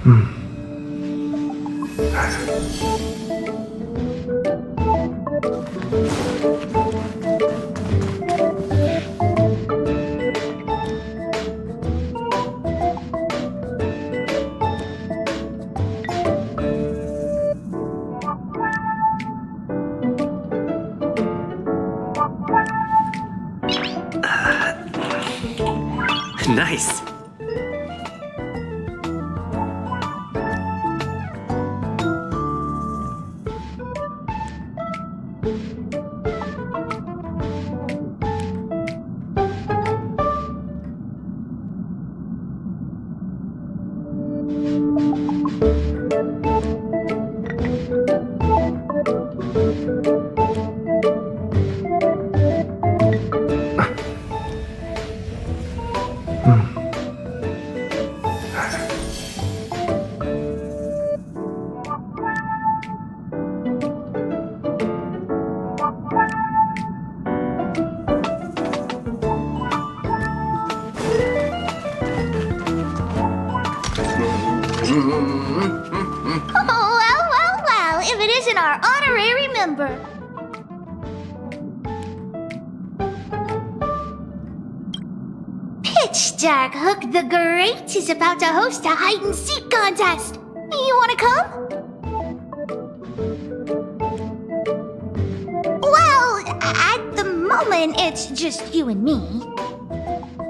Nice. Well, if it isn't our honorary member. Pitch Dark Hook the Great is about to host a hide-and-seek contest. You wanna come? Well, at the moment, it's just you and me.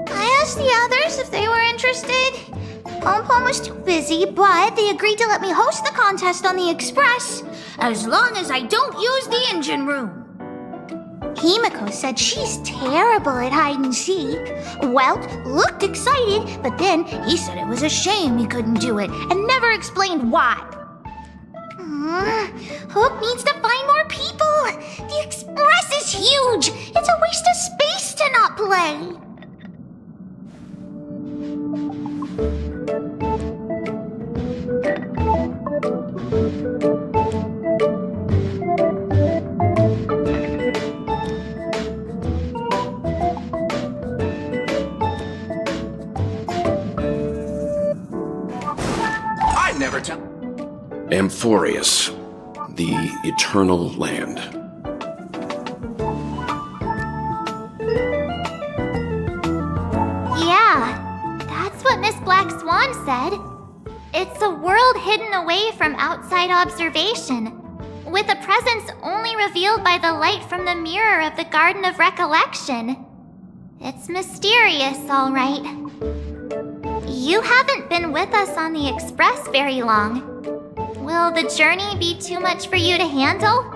I asked the others if they were interested. Pom-Pom was too busy, but they agreed to let me host the contest on the Express, as long as I don't use the engine room. Himiko said she's terrible at hide-and-seek. Welt looked excited, but then he said it was a shame he couldn't do it, and never explained why. Hook needs to find more people. The Express is huge. It's a waste of space to not play. I never tell. Amphorius, the Eternal Land. Yeah, that's what Miss Black Swan said. It's a world hidden away from outside observation, with a presence only revealed by the light from the mirror of the Garden of Recollection. It's mysterious, all right. You haven't been with us on the Express very long. Will the journey be too much for you to handle?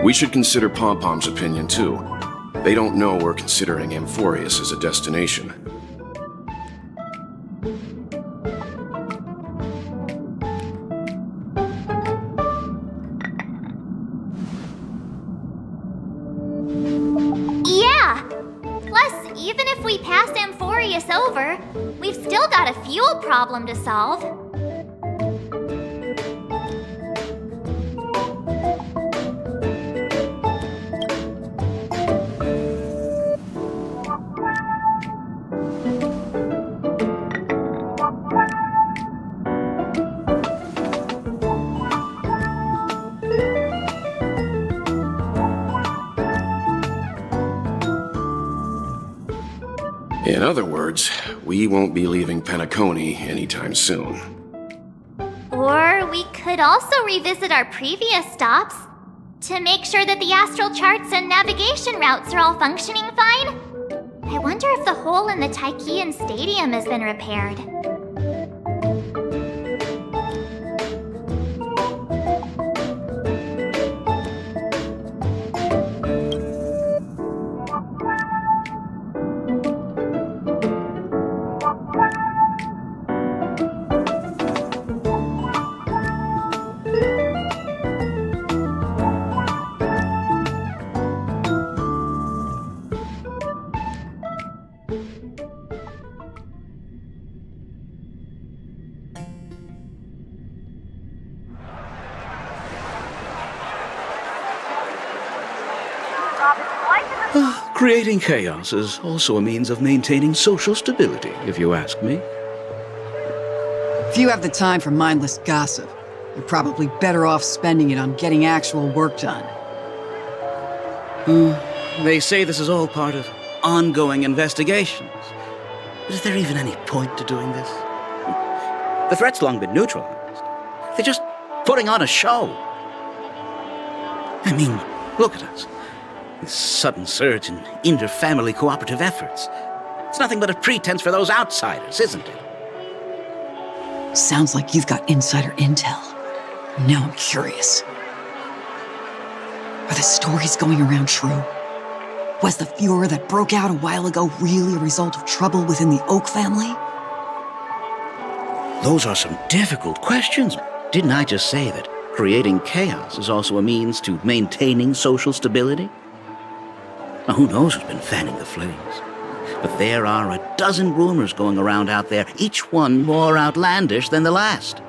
We should consider Pom-Pom's opinion too. They don't know we're considering Amphorius as a destination. Yeah! Plus, even if we pass Amphorius over, we've still got a fuel problem to solve. In other words, we won't be leaving Penacony anytime soon. Or we could also revisit our previous stops to make sure that the astral charts and navigation routes are all functioning fine. I wonder if the hole in the Taikian Stadium has been repaired. Creating chaos is also a means of maintaining social stability, if you ask me. If you have the time for mindless gossip, you're probably better off spending it on getting actual work done. They say this is all part of ongoing investigations. Is there even any point to doing this? The threat's long been neutralized. They're just putting on a show. I mean, look at us. This sudden surge in inter-family cooperative efforts. It's nothing but a pretense for those outsiders, isn't it? Sounds like you've got insider intel. Now I'm curious. Are the stories going around true? Was the furor that broke out a while ago really a result of trouble within the Oak family? Those are some difficult questions. Didn't I just say that creating chaos is also a means to maintaining social stability? Now, who knows who's been fanning the flames? But there are a dozen rumors going around out there, each one more outlandish than the last.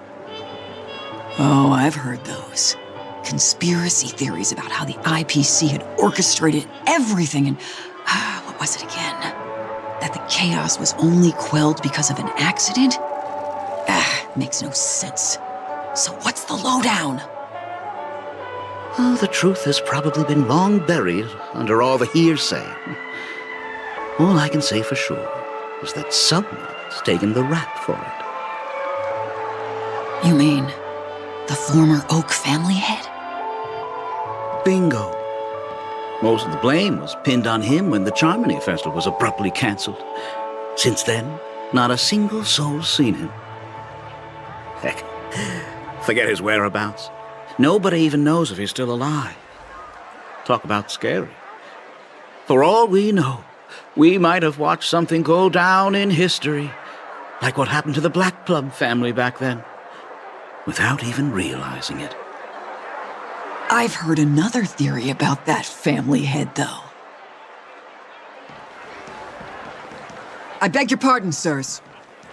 Oh, I've heard those. Conspiracy theories about how the IPC had orchestrated everything and... what was it again? That the chaos was only quelled because of an accident? Makes no sense. So what's the lowdown? Well, the truth has probably been long buried under all the hearsay. All I can say for sure is that someone's taken the rap for it. You mean the former Oak family head? Bingo. Most of the blame was pinned on him when the Charmony Festival was abruptly cancelled. Since then, not a single soul's seen him. Heck, forget his whereabouts. Nobody even knows if he's still alive. Talk about scary. For all we know, we might have watched something go down in history, like what happened to the Black Plum family back then, without even realizing it. I've heard another theory about that family head, though. I beg your pardon, sirs.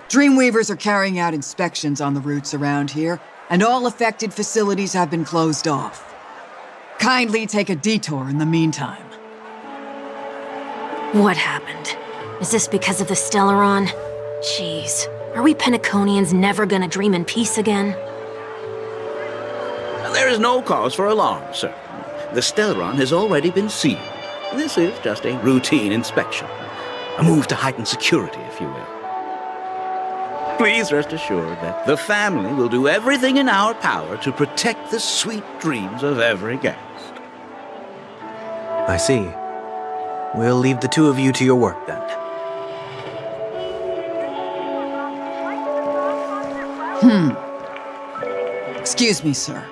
Dreamweavers are carrying out inspections on the routes around here, and all affected facilities have been closed off. Kindly take a detour in the meantime. What happened? Is this because of the Stellaron? Jeez, are we Penaconians never gonna dream in peace again? There is no cause for alarm, sir. The Stellaron has already been sealed. This is just a routine inspection. A move to heighten security, if you will. Please rest assured that the family will do everything in our power to protect the sweet dreams of every guest. I see. We'll leave the two of you to your work then. Excuse me, sir.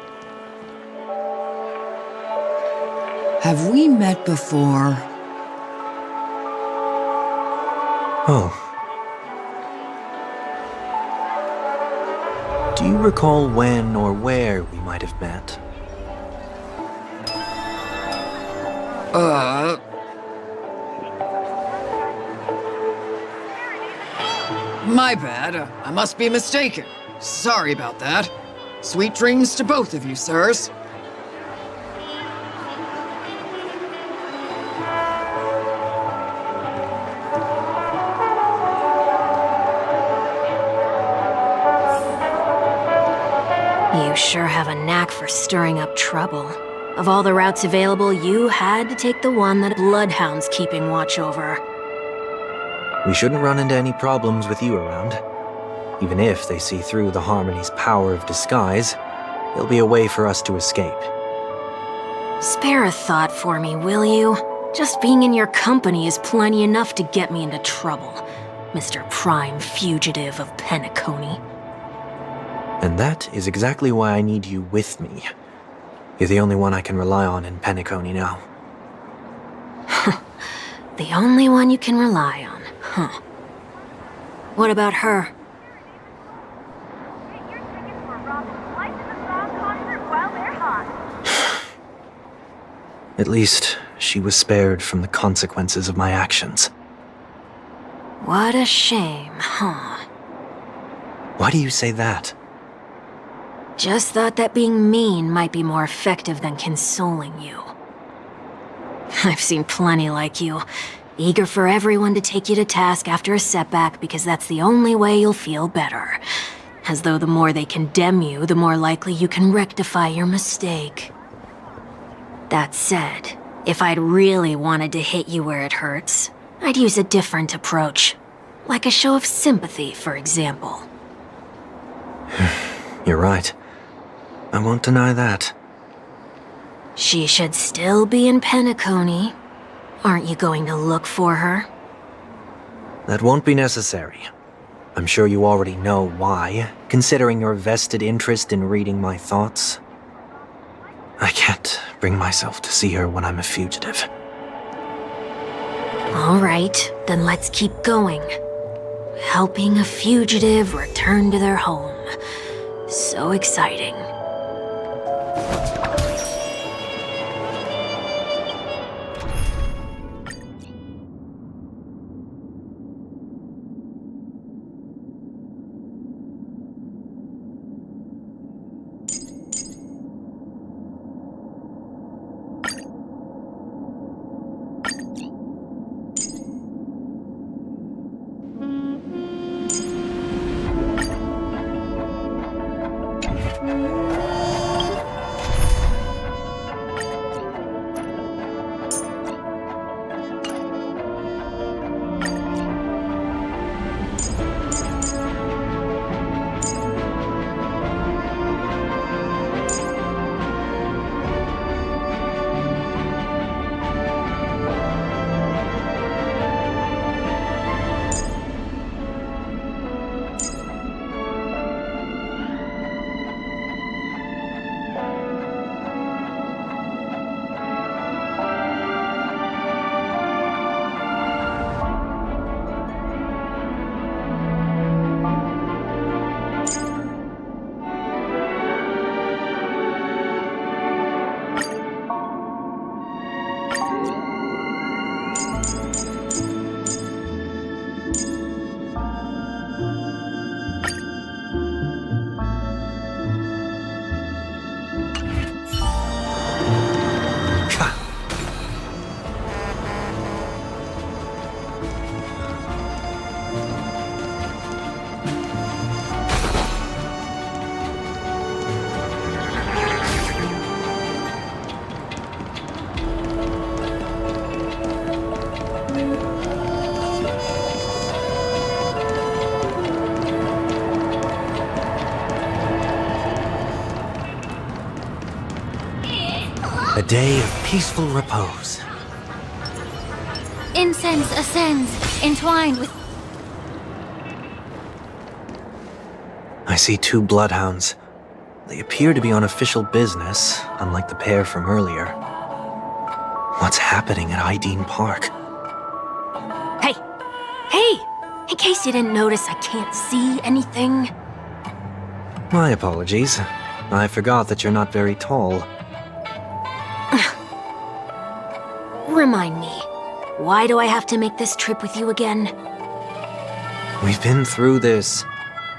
Have we met before? Oh. Do you recall when or where we might have met? My bad. I must be mistaken. Sorry about that. Sweet dreams to both of you, sirs. You sure have a knack for stirring up trouble. Of all the routes available, you had to take the one that Bloodhound's keeping watch over. We shouldn't run into any problems with you around. Even if they see through the Harmony's power of disguise, there'll be a way for us to escape. Spare a thought for me, will you? Just being in your company is plenty enough to get me into trouble, Mr. Prime Fugitive of Penacony. And that is exactly why I need you with me. You're the only one I can rely on in Penacony now. The only one you can rely on, huh? What about her? At least, she was spared from the consequences of my actions. What a shame, huh? Why do you say that? Just thought that being mean might be more effective than consoling you. I've seen plenty like you. Eager for everyone to take you to task after a setback because that's the only way you'll feel better. As though the more they condemn you, the more likely you can rectify your mistake. That said, if I'd really wanted to hit you where it hurts, I'd use a different approach. Like a show of sympathy, for example. You're right. I won't deny that. She should still be in Penacony. Aren't you going to look for her? That won't be necessary. I'm sure you already know why, considering your vested interest in reading my thoughts. I can't bring myself to see her when I'm a fugitive. All right, then let's keep going. Helping a fugitive return to their home. So exciting. A day of peaceful repose. Incense ascends, entwined with... I see 2 bloodhounds. They appear to be on official business, unlike the pair from earlier. What's happening at Ideen Park? Hey! Hey! In case you didn't notice, I can't see anything. My apologies. I forgot that you're not very tall. Remind me, why do I have to make this trip with you again? We've been through this.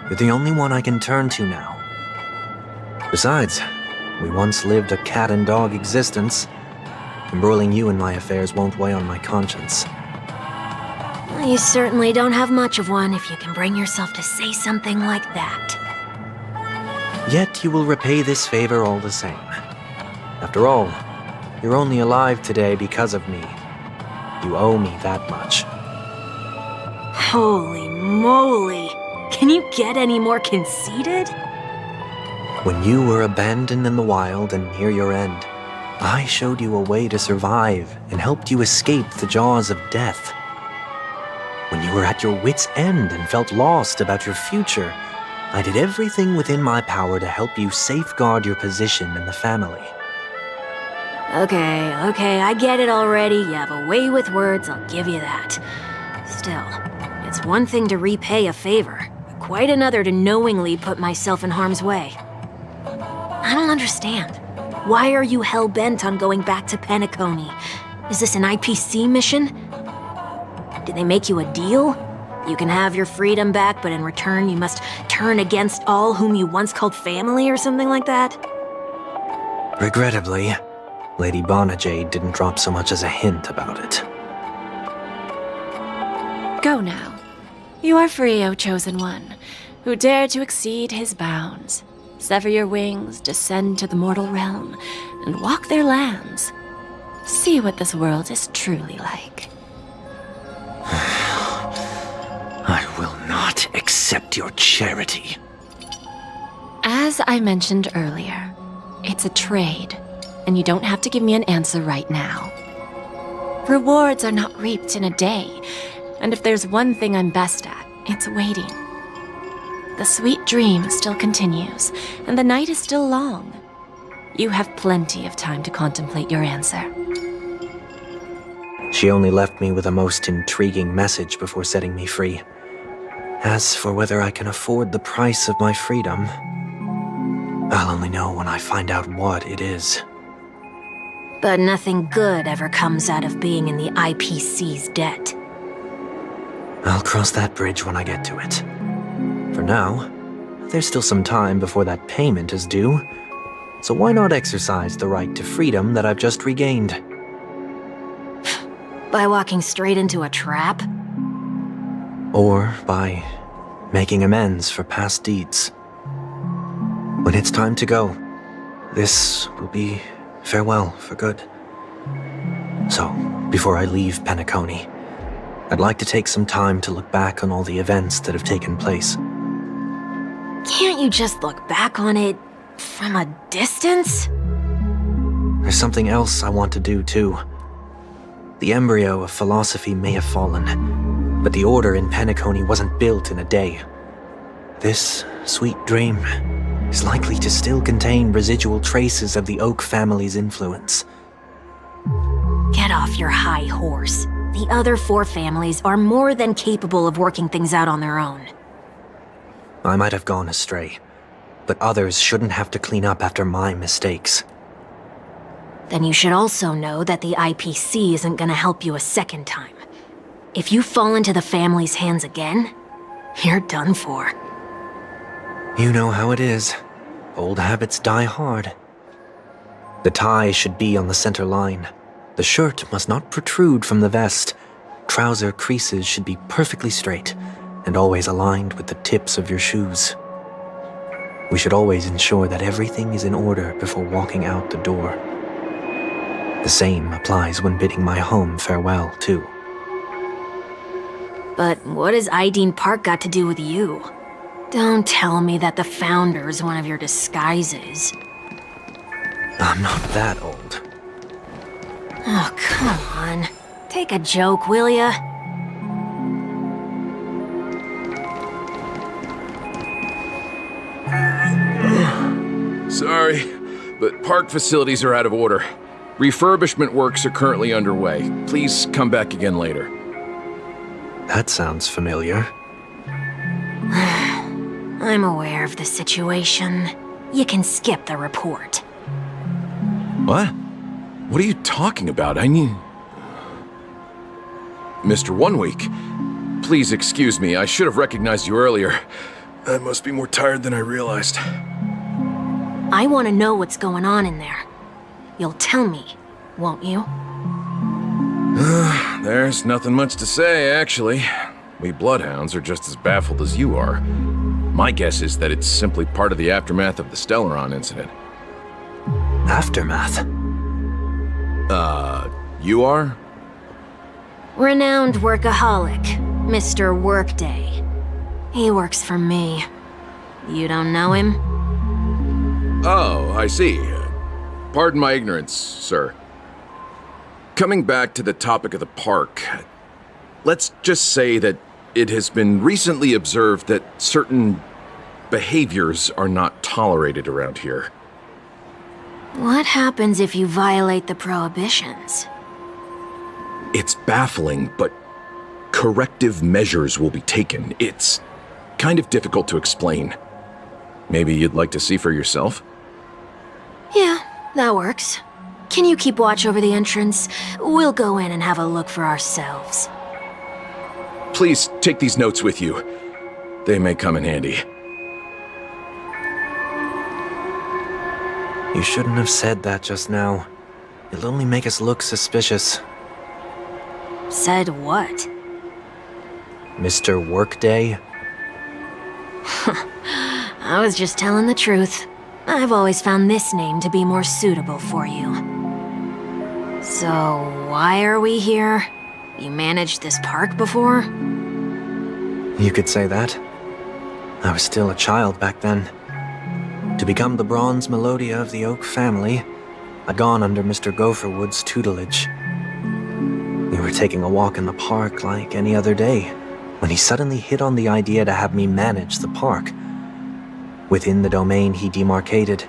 You're the only one I can turn to now. Besides, we once lived a cat-and-dog existence. Embroiling you in my affairs won't weigh on my conscience. Well, you certainly don't have much of one if you can bring yourself to say something like that. Yet you will repay this favor all the same. After all, you're only alive today because of me. You owe me that much. Holy moly! Can you get any more conceited? When you were abandoned in the wild and near your end, I showed you a way to survive and helped you escape the jaws of death. When you were at your wit's end and felt lost about your future, I did everything within my power to help you safeguard your position in the family. Okay, I get it already. You have a way with words, I'll give you that. Still, it's one thing to repay a favor, but quite another to knowingly put myself in harm's way. I don't understand. Why are you hell-bent on going back to Penacony? Is this an IPC mission? Did they make you a deal? You can have your freedom back, but in return you must turn against all whom you once called family or something like that? Regrettably, Lady Bonajade didn't drop so much as a hint about it. Go now. You are free, O Chosen One, who dare to exceed his bounds. Sever your wings, descend to the mortal realm, and walk their lands. See what this world is truly like. I will not accept your charity. As I mentioned earlier, it's a trade, and you don't have to give me an answer right now. Rewards are not reaped in a day, and if there's one thing I'm best at, it's waiting. The sweet dream still continues, and the night is still long. You have plenty of time to contemplate your answer. She only left me with a most intriguing message before setting me free. As for whether I can afford the price of my freedom, I'll only know when I find out what it is. But nothing good ever comes out of being in the IPC's debt. I'll cross that bridge when I get to it. For now, there's still some time before that payment is due, so why not exercise the right to freedom that I've just regained? By walking straight into a trap? Or by making amends for past deeds. When it's time to go, this will be farewell for good. So, before I leave Penacony, I'd like to take some time to look back on all the events that have taken place. Can't you just look back on it from a distance? There's something else I want to do too. The embryo of philosophy may have fallen, but the order in Penacony wasn't built in a day. This sweet dream is likely to still contain residual traces of the Oak family's influence. Get off your high horse. The other 4 families are more than capable of working things out on their own. I might have gone astray, but others shouldn't have to clean up after my mistakes. Then you should also know that the IPC isn't gonna help you a second time. If you fall into the family's hands again, you're done for. You know how it is. Old habits die hard. The tie should be on the center line. The shirt must not protrude from the vest. Trouser creases should be perfectly straight and always aligned with the tips of your shoes. We should always ensure that everything is in order before walking out the door. The same applies when bidding my home farewell, too. But what has Ideen Park got to do with you? Don't tell me that the Founder's one of your disguises. I'm not that old. Oh, come on. Take a joke, will ya? Sorry, but park facilities are out of order. Refurbishment works are currently underway. Please come back again later. That sounds familiar. I'm aware of the situation. You can skip the report. What? What are you talking about? I mean... Mr. One Week, please excuse me. I should have recognized you earlier. I must be more tired than I realized. I want to know what's going on in there. You'll tell me, won't you? There's nothing much to say, actually. We Bloodhounds are just as baffled as you are. My guess is that it's simply part of the aftermath of the Stellaron incident. Aftermath? You are? Renowned workaholic, Mr. Workday. He works for me. You don't know him? Oh, I see. Pardon my ignorance, sir. Coming back to the topic of the park, let's just say that it has been recently observed that certain behaviors are not tolerated around here. What happens if you violate the prohibitions? It's baffling, but corrective measures will be taken. It's kind of difficult to explain. Maybe you'd like to see for yourself? Yeah, that works. Can you keep watch over the entrance? We'll go in and have a look for ourselves. Please take these notes with you. They may come in handy. You shouldn't have said that just now. it'll only make us look suspicious. Said what? Mr. Workday? I was just telling the truth. I've always found this name to be more suitable for you. So, why are we here? You managed this park before? You could say that. I was still a child back then. To become the bronze Melodia of the Oak family, I'd gone under Mr. Gopherwood's tutelage. We were taking a walk in the park like any other day, when he suddenly hit on the idea to have me manage the park. Within the domain he demarcated,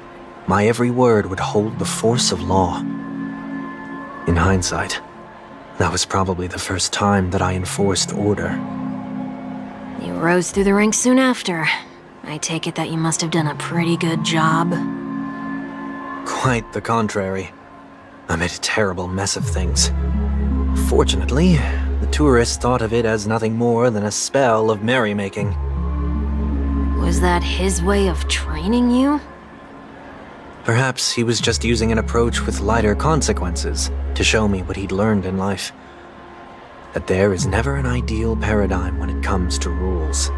my every word would hold the force of law. In hindsight, that was probably the first time that I enforced order. You rose through the ranks soon after. I take it that you must have done a pretty good job. Quite the contrary. I made a terrible mess of things. Fortunately, the tourists thought of it as nothing more than a spell of merrymaking. Was that his way of training you? Perhaps he was just using an approach with lighter consequences to show me what he'd learned in life. That there is never an ideal paradigm when it comes to rules.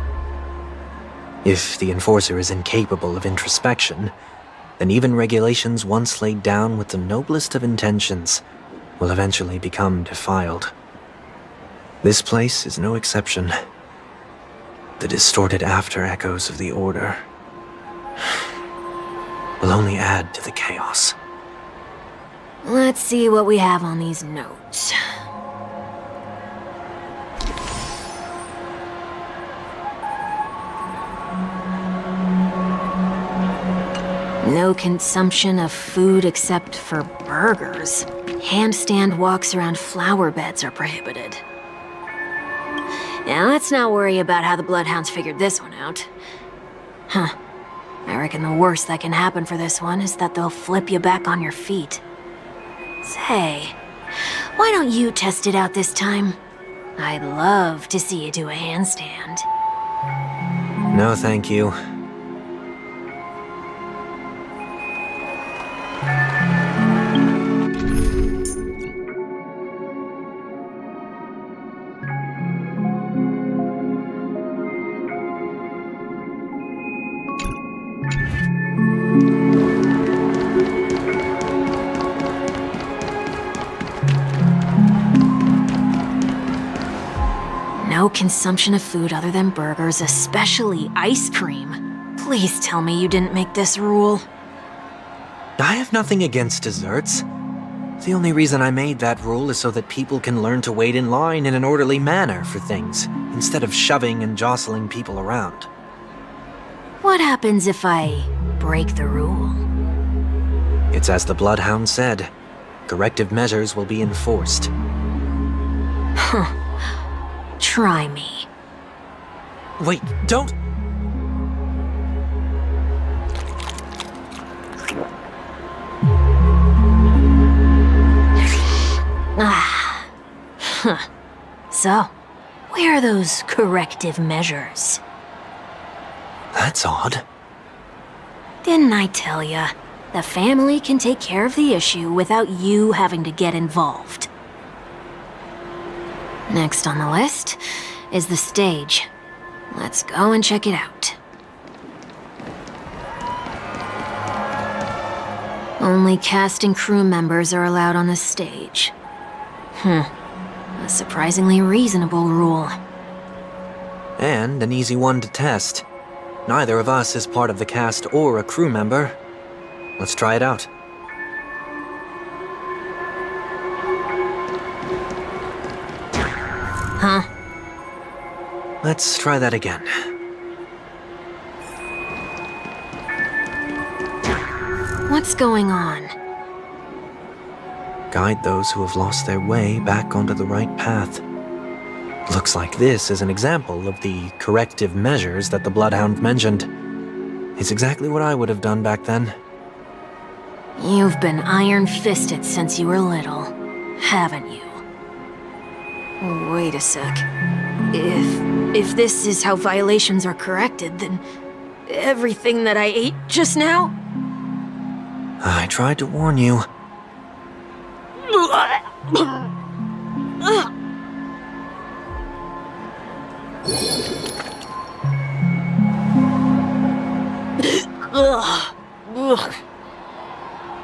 If the enforcer is incapable of introspection, then even regulations once laid down with the noblest of intentions will eventually become defiled. This place is no exception. The distorted after-echoes of the Order will only add to the chaos. Let's see what we have on these notes. No consumption of food except for burgers. Handstand walks around flower beds are prohibited. Now, let's not worry about how the Bloodhounds figured this one out. Huh. I reckon the worst that can happen for this one is that they'll flip you back on your feet. Say, why don't you test it out this time? I'd love to see you do a handstand. No, thank you. No consumption of food other than burgers, especially ice cream. Please tell me you didn't make this rule. I have nothing against desserts. The only reason I made that rule is so that people can learn to wait in line in an orderly manner for things, instead of shoving and jostling people around. What happens if I break the rule? It's as the Bloodhound said. Corrective measures will be enforced. Huh. Try me. Wait, don't! Ah. Huh. So, where are those corrective measures? That's odd. Didn't I tell ya? The family can take care of the issue without you having to get involved. Next on the list is the stage. Let's go and check it out. Only cast and crew members are allowed on the stage. A surprisingly reasonable rule. And an easy one to test. Neither of us is part of the cast or a crew member. Let's try it out. Huh? Let's try that again. What's going on? Guide those who have lost their way back onto the right path. Looks like this is an example of the corrective measures that the Bloodhound mentioned. It's exactly what I would have done back then. You've been iron-fisted since you were little, haven't you? Wait a sec. If this is how violations are corrected, then everything that I ate just now? I tried to warn you.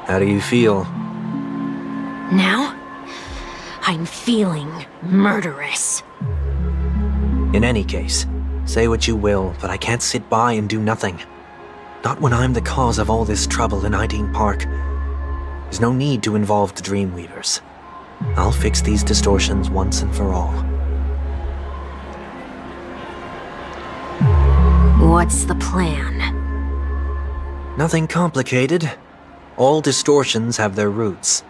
How do you feel? Now, I'm feeling murderous. In any case, say what you will, but I can't sit by and do nothing. Not when I'm the cause of all this trouble in Ideen Park. There's no need to involve the Dreamweavers. I'll fix these distortions once and for all. What's the plan? Nothing complicated. All distortions have their roots.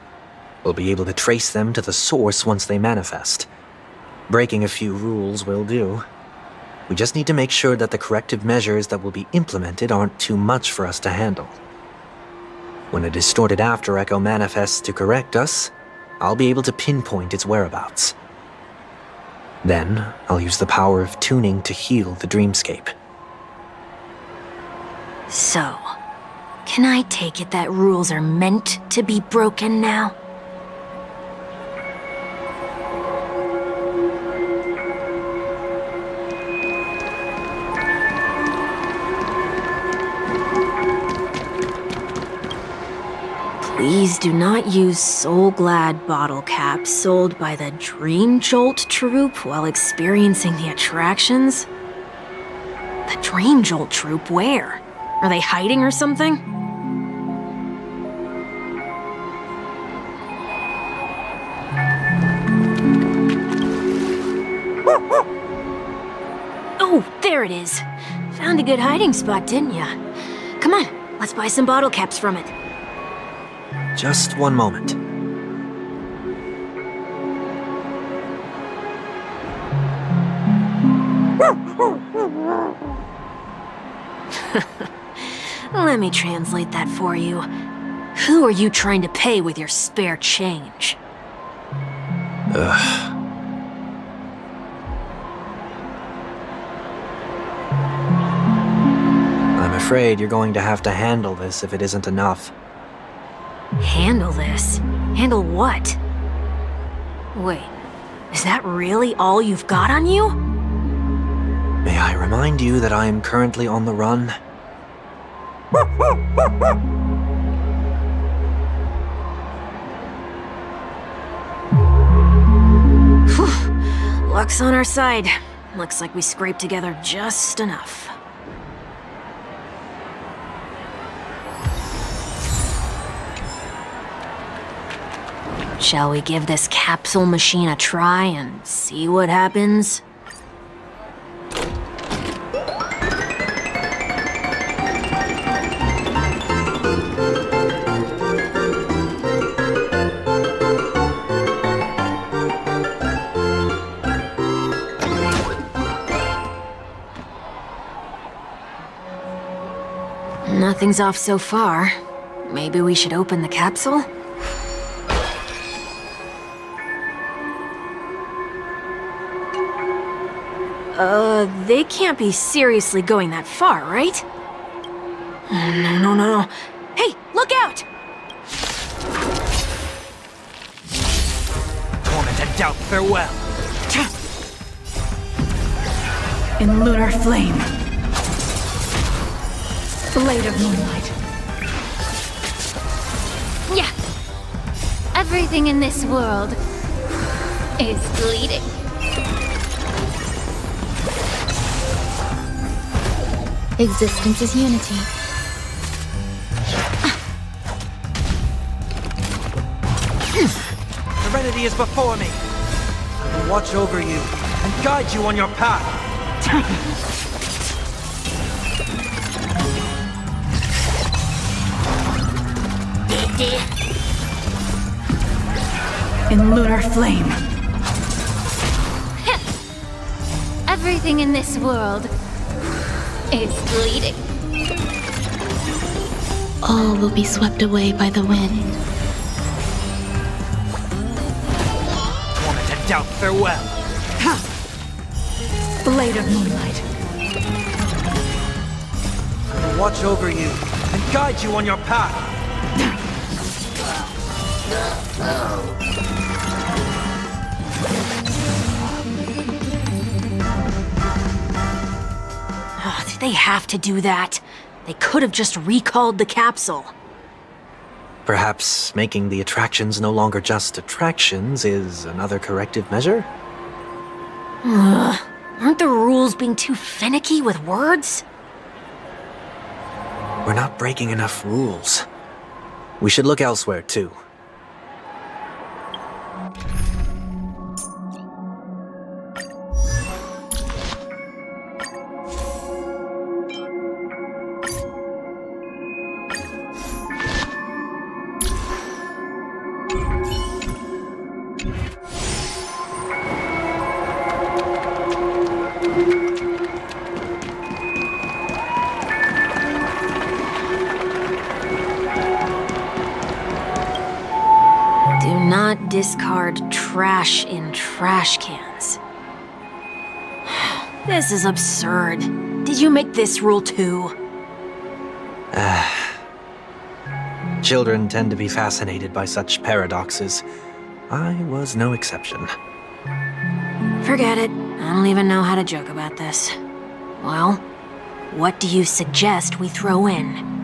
We'll be able to trace them to the source once they manifest. Breaking a few rules will do. We just need to make sure that the corrective measures that will be implemented aren't too much for us to handle. When a distorted after echo manifests to correct us, I'll be able to pinpoint its whereabouts. Then, I'll use the power of tuning to heal the dreamscape. So, can I take it that rules are meant to be broken now? Please do not use Soul Glad bottle caps sold by the Dream Jolt troupe while experiencing the attractions. The Dream Jolt troupe? Where? Are they hiding or something? Oh, there it is. Found a good hiding spot, didn't ya? Come on, let's buy some bottle caps from it. Just one moment. Let me translate that for you. Who are you trying to pay with your spare change? Ugh. I'm afraid you're going to have to handle this if it isn't enough. Handle this? Handle what? Wait, is that really all you've got on you? May I remind you that I am currently on the run? Whew. Luck's on our side. Looks like we scraped together just enough. Shall we give this capsule machine a try and see what happens? Nothing's off so far. Maybe we should open the capsule? They can't be seriously going that far, right? Oh, no. Hey, look out! Torment and doubt, farewell! In lunar flame. Blade of moonlight. Yeah. Everything in this world is bleeding. Existence is unity. Serenity is before me. I will watch over you and guide you on your path. In lunar flame. Everything in this world is bleeding. All will be swept away by the wind. Torment and doubt, farewell! Blade of moonlight. I will watch over you and guide you on your path. they have to do that? They could have just recalled the capsule. Perhaps making the attractions no longer just attractions is another corrective measure? Ugh. Aren't the rules being too finicky with words? We're not breaking enough rules. We should look elsewhere, too. Do not discard trash in trash cans. This is absurd. Did you make this rule too? Children tend to be fascinated by such paradoxes. I was no exception. Forget it. I don't even know how to joke about this. Well, what do you suggest we throw in?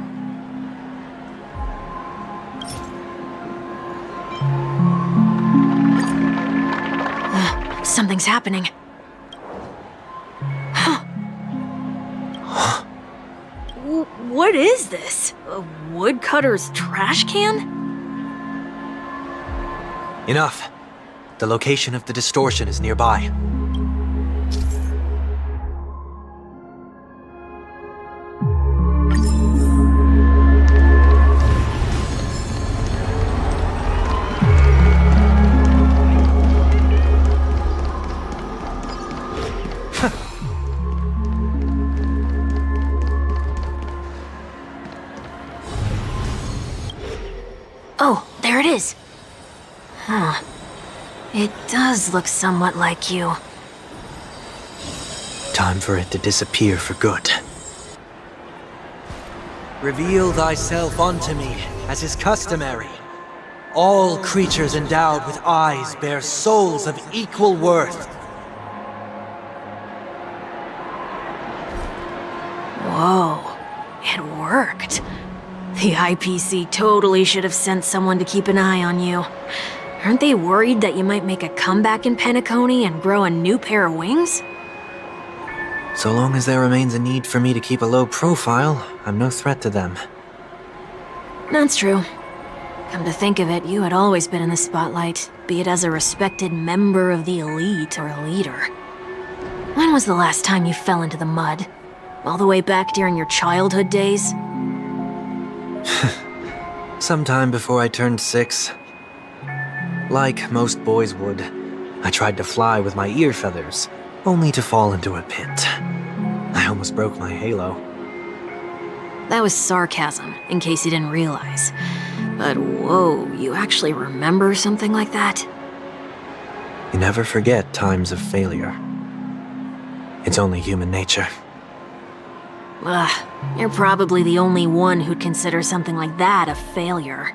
Something's happening. What is this? A woodcutter's trash can? Enough. The location of the distortion is nearby. Oh, there it is. Huh. It does look somewhat like you. Time for it to disappear for good. Reveal thyself unto me, as is customary. All creatures endowed with eyes bear souls of equal worth. Whoa, it worked. The IPC totally should have sent someone to keep an eye on you. Aren't they worried that you might make a comeback in Penacony and grow a new pair of wings? So long as there remains a need for me to keep a low profile, I'm no threat to them. That's true. Come to think of it, you had always been in the spotlight, be it as a respected member of the elite or a leader. When was the last time you fell into the mud? All the way back during your childhood days? Sometime before I turned 6. Like most boys would, I tried to fly with my ear feathers, only to fall into a pit. I almost broke my halo. That was sarcasm, in case you didn't realize. But whoa, you actually remember something like that? You never forget times of failure. It's only human nature. Ugh, you're probably the only one who'd consider something like that a failure.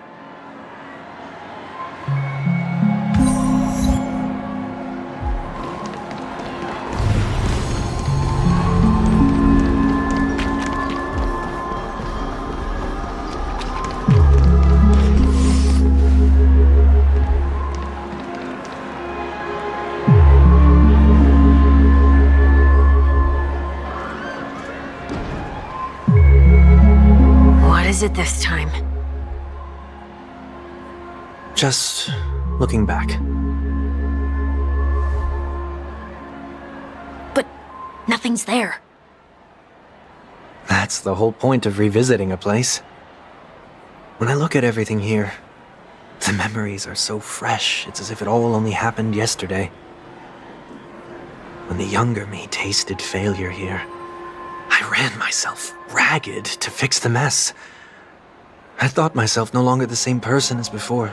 What is it this time? Just looking back. But nothing's there. That's the whole point of revisiting a place. When I look at everything here, the memories are so fresh, it's as if it all only happened yesterday. When the younger me tasted failure here, I ran myself ragged to fix the mess. I thought myself no longer the same person as before.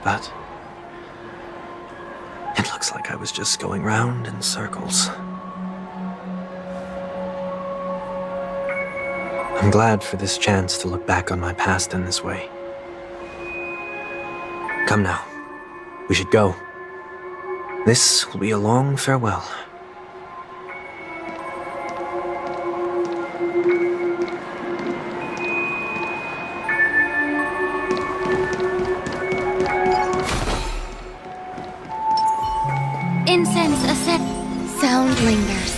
But it looks like I was just going round in circles. I'm glad for this chance to look back on my past in this way. Come now, we should go. This will be a long farewell. incense ascend. Sound lingers.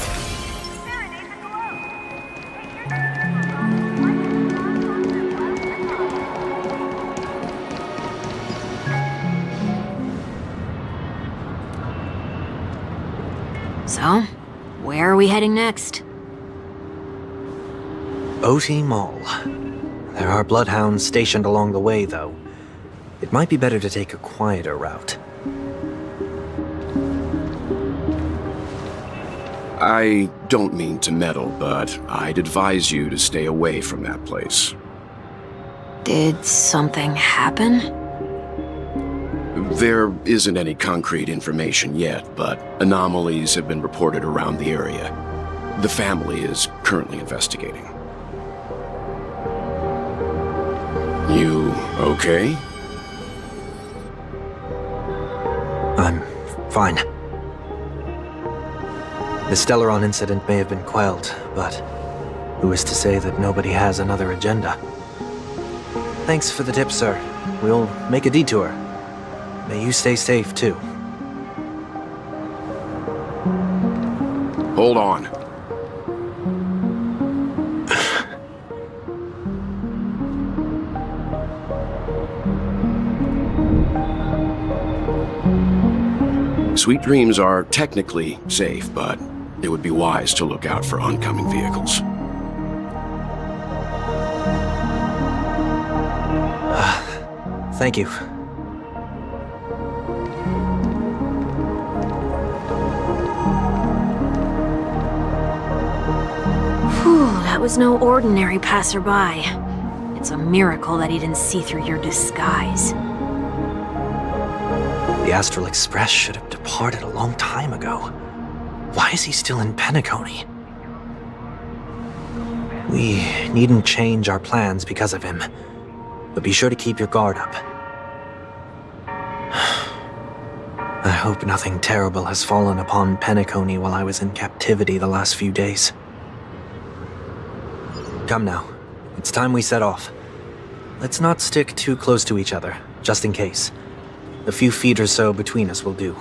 So, where are we heading next? OT Mall. There are bloodhounds stationed along the way, though. It might be better to take a quieter route. I don't mean to meddle, but I'd advise you to stay away from that place. Did something happen? There isn't any concrete information yet, but anomalies have been reported around the area. The family is currently investigating. You okay? I'm fine. The Stellaron incident may have been quelled, but who is to say that nobody has another agenda? Thanks for the tip, sir. We'll make a detour. May you stay safe, too. Hold on. Sweet dreams are technically safe, but it would be wise to look out for oncoming vehicles. Thank you. Whew, that was no ordinary passerby. It's a miracle that he didn't see through your disguise. The Astral Express should have departed a long time ago. Why is he still in Penacony? We needn't change our plans because of him, but be sure to keep your guard up. I hope nothing terrible has fallen upon Penacony while I was in captivity the last few days. Come now, it's time we set off. Let's not stick too close to each other, just in case. A few feet or so between us will do.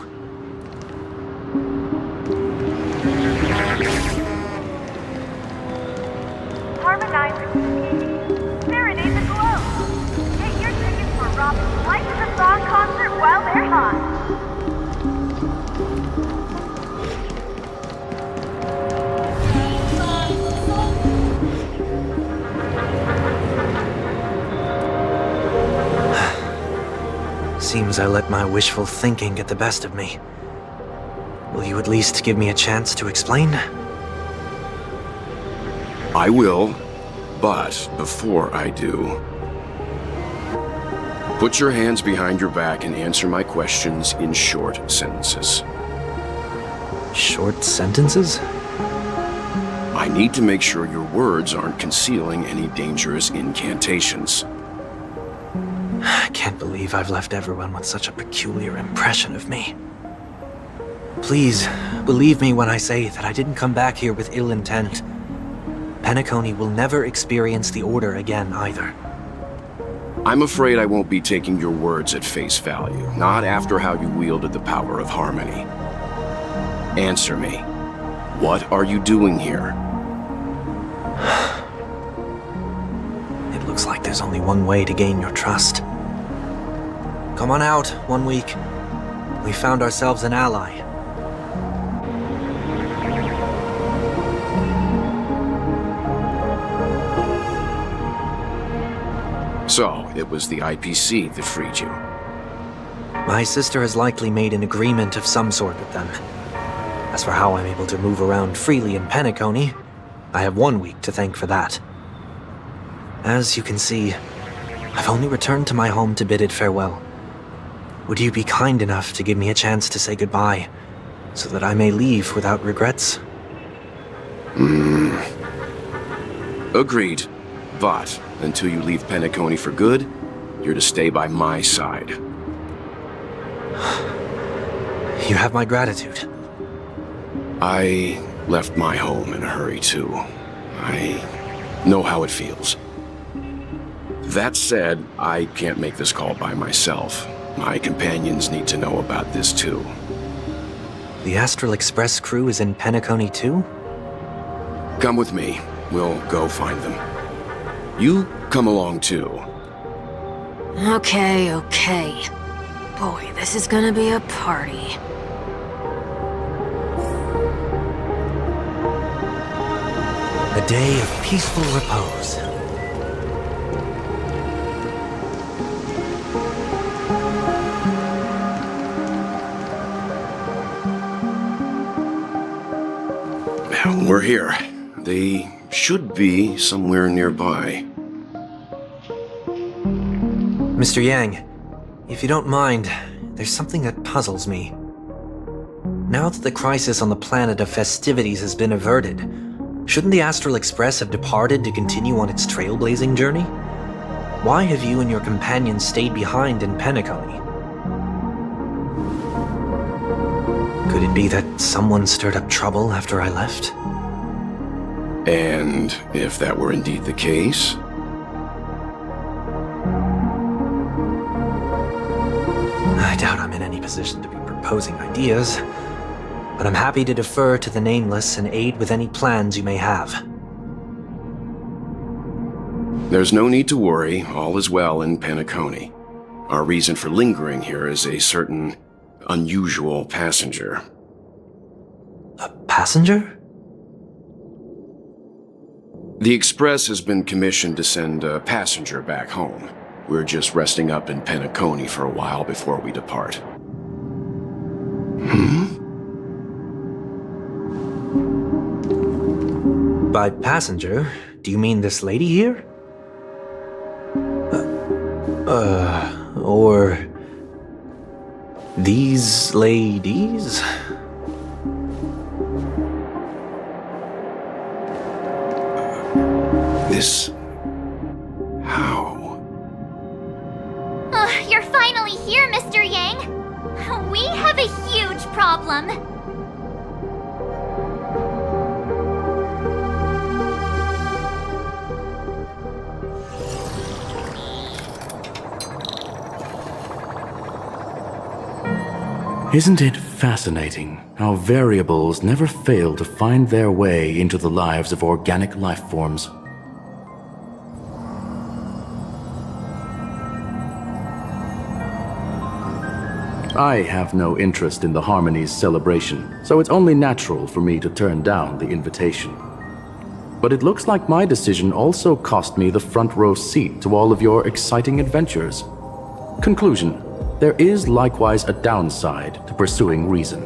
Harmonize Serenade the Glow. Get your tickets for Robin's Life is a Song concert while they're hot. Seems I let my wishful thinking get the best of me. Will you at least give me a chance to explain? I will, but before I do, put your hands behind your back and answer my questions in short sentences. Short sentences? I need to make sure your words aren't concealing any dangerous incantations. I can't believe I've left everyone with such a peculiar impression of me. Please, believe me when I say that I didn't come back here with ill intent. Penacony will never experience the Order again, either. I'm afraid I won't be taking your words at face value, not after how you wielded the power of harmony. Answer me. What are you doing here? It looks like there's only one way to gain your trust. Come on out, 1 week. We found ourselves an ally. So, it was the IPC that freed you. My sister has likely made an agreement of some sort with them. As for how I'm able to move around freely in Penacony, I have 1 week to thank for that. As you can see, I've only returned to my home to bid it farewell. Would you be kind enough to give me a chance to say goodbye, so that I may leave without regrets? Agreed. But, until you leave Penacony for good, you're to stay by my side. You have my gratitude. I left my home in a hurry, too. I know how it feels. That said, I can't make this call by myself. My companions need to know about this, too. The Astral Express crew is in Penacony too? Come with me. We'll go find them. You come along too. Okay. Boy, this is gonna be a party. A day of peaceful repose. We're here. They should be somewhere nearby. Mr. Yang, if you don't mind, there's something that puzzles me. Now that the crisis on the planet of festivities has been averted, shouldn't the Astral Express have departed to continue on its trailblazing journey? Why have you and your companions stayed behind in Penacony? Could it be that someone stirred up trouble after I left? And if that were indeed the case, I doubt I'm in any position to be proposing ideas, but I'm happy to defer to the Nameless and aid with any plans you may have. there's no need to worry. All is well in Penacony. Our reason for lingering here is a certain unusual passenger. A passenger? The Express has been commissioned to send a passenger back home. We're just resting up in Penacony for a while before we depart. By passenger, do you mean this lady here? Or these ladies? This... how? You're finally here, Mr. Yang. We have a huge problem. Isn't it fascinating how variables never fail to find their way into the lives of organic life forms? I have no interest in the Harmony's celebration, so it's only natural for me to turn down the invitation. But it looks like my decision also cost me the front row seat to all of your exciting adventures. Conclusion: there is likewise a downside to pursuing reason.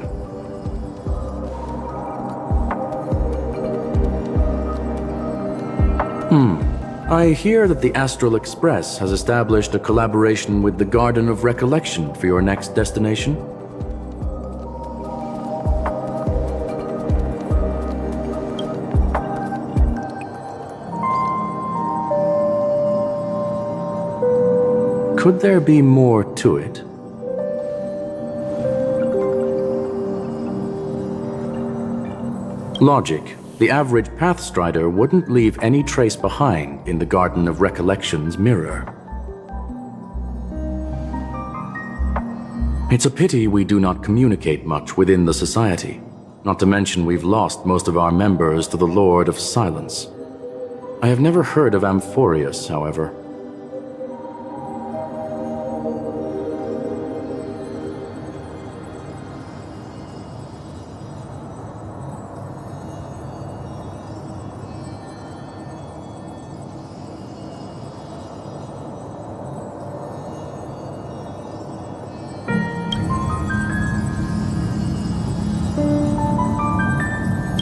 I hear that the Astral Express has established a collaboration with the Garden of Recollection for your next destination. Could there be more to it? Logic. The average Pathstrider wouldn't leave any trace behind in the Garden of Recollection's mirror. It's a pity we do not communicate much within the society. Not to mention we've lost most of our members to the Lord of Silence. I have never heard of Amphorius, however.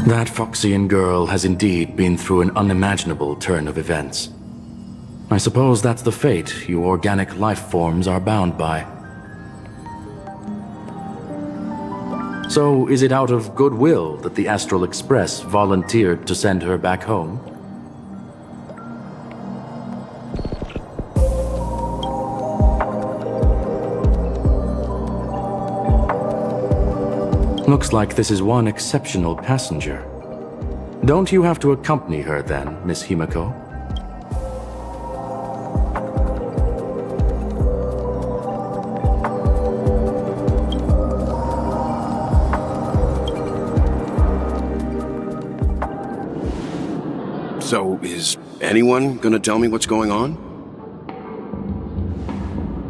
That Fuxuan girl has indeed been through an unimaginable turn of events. I suppose that's the fate you organic life forms are bound by. So, is it out of goodwill that the Astral Express volunteered to send her back home? Looks like this is one exceptional passenger. Don't you have to accompany her then, Miss Himiko? So, is anyone gonna tell me what's going on?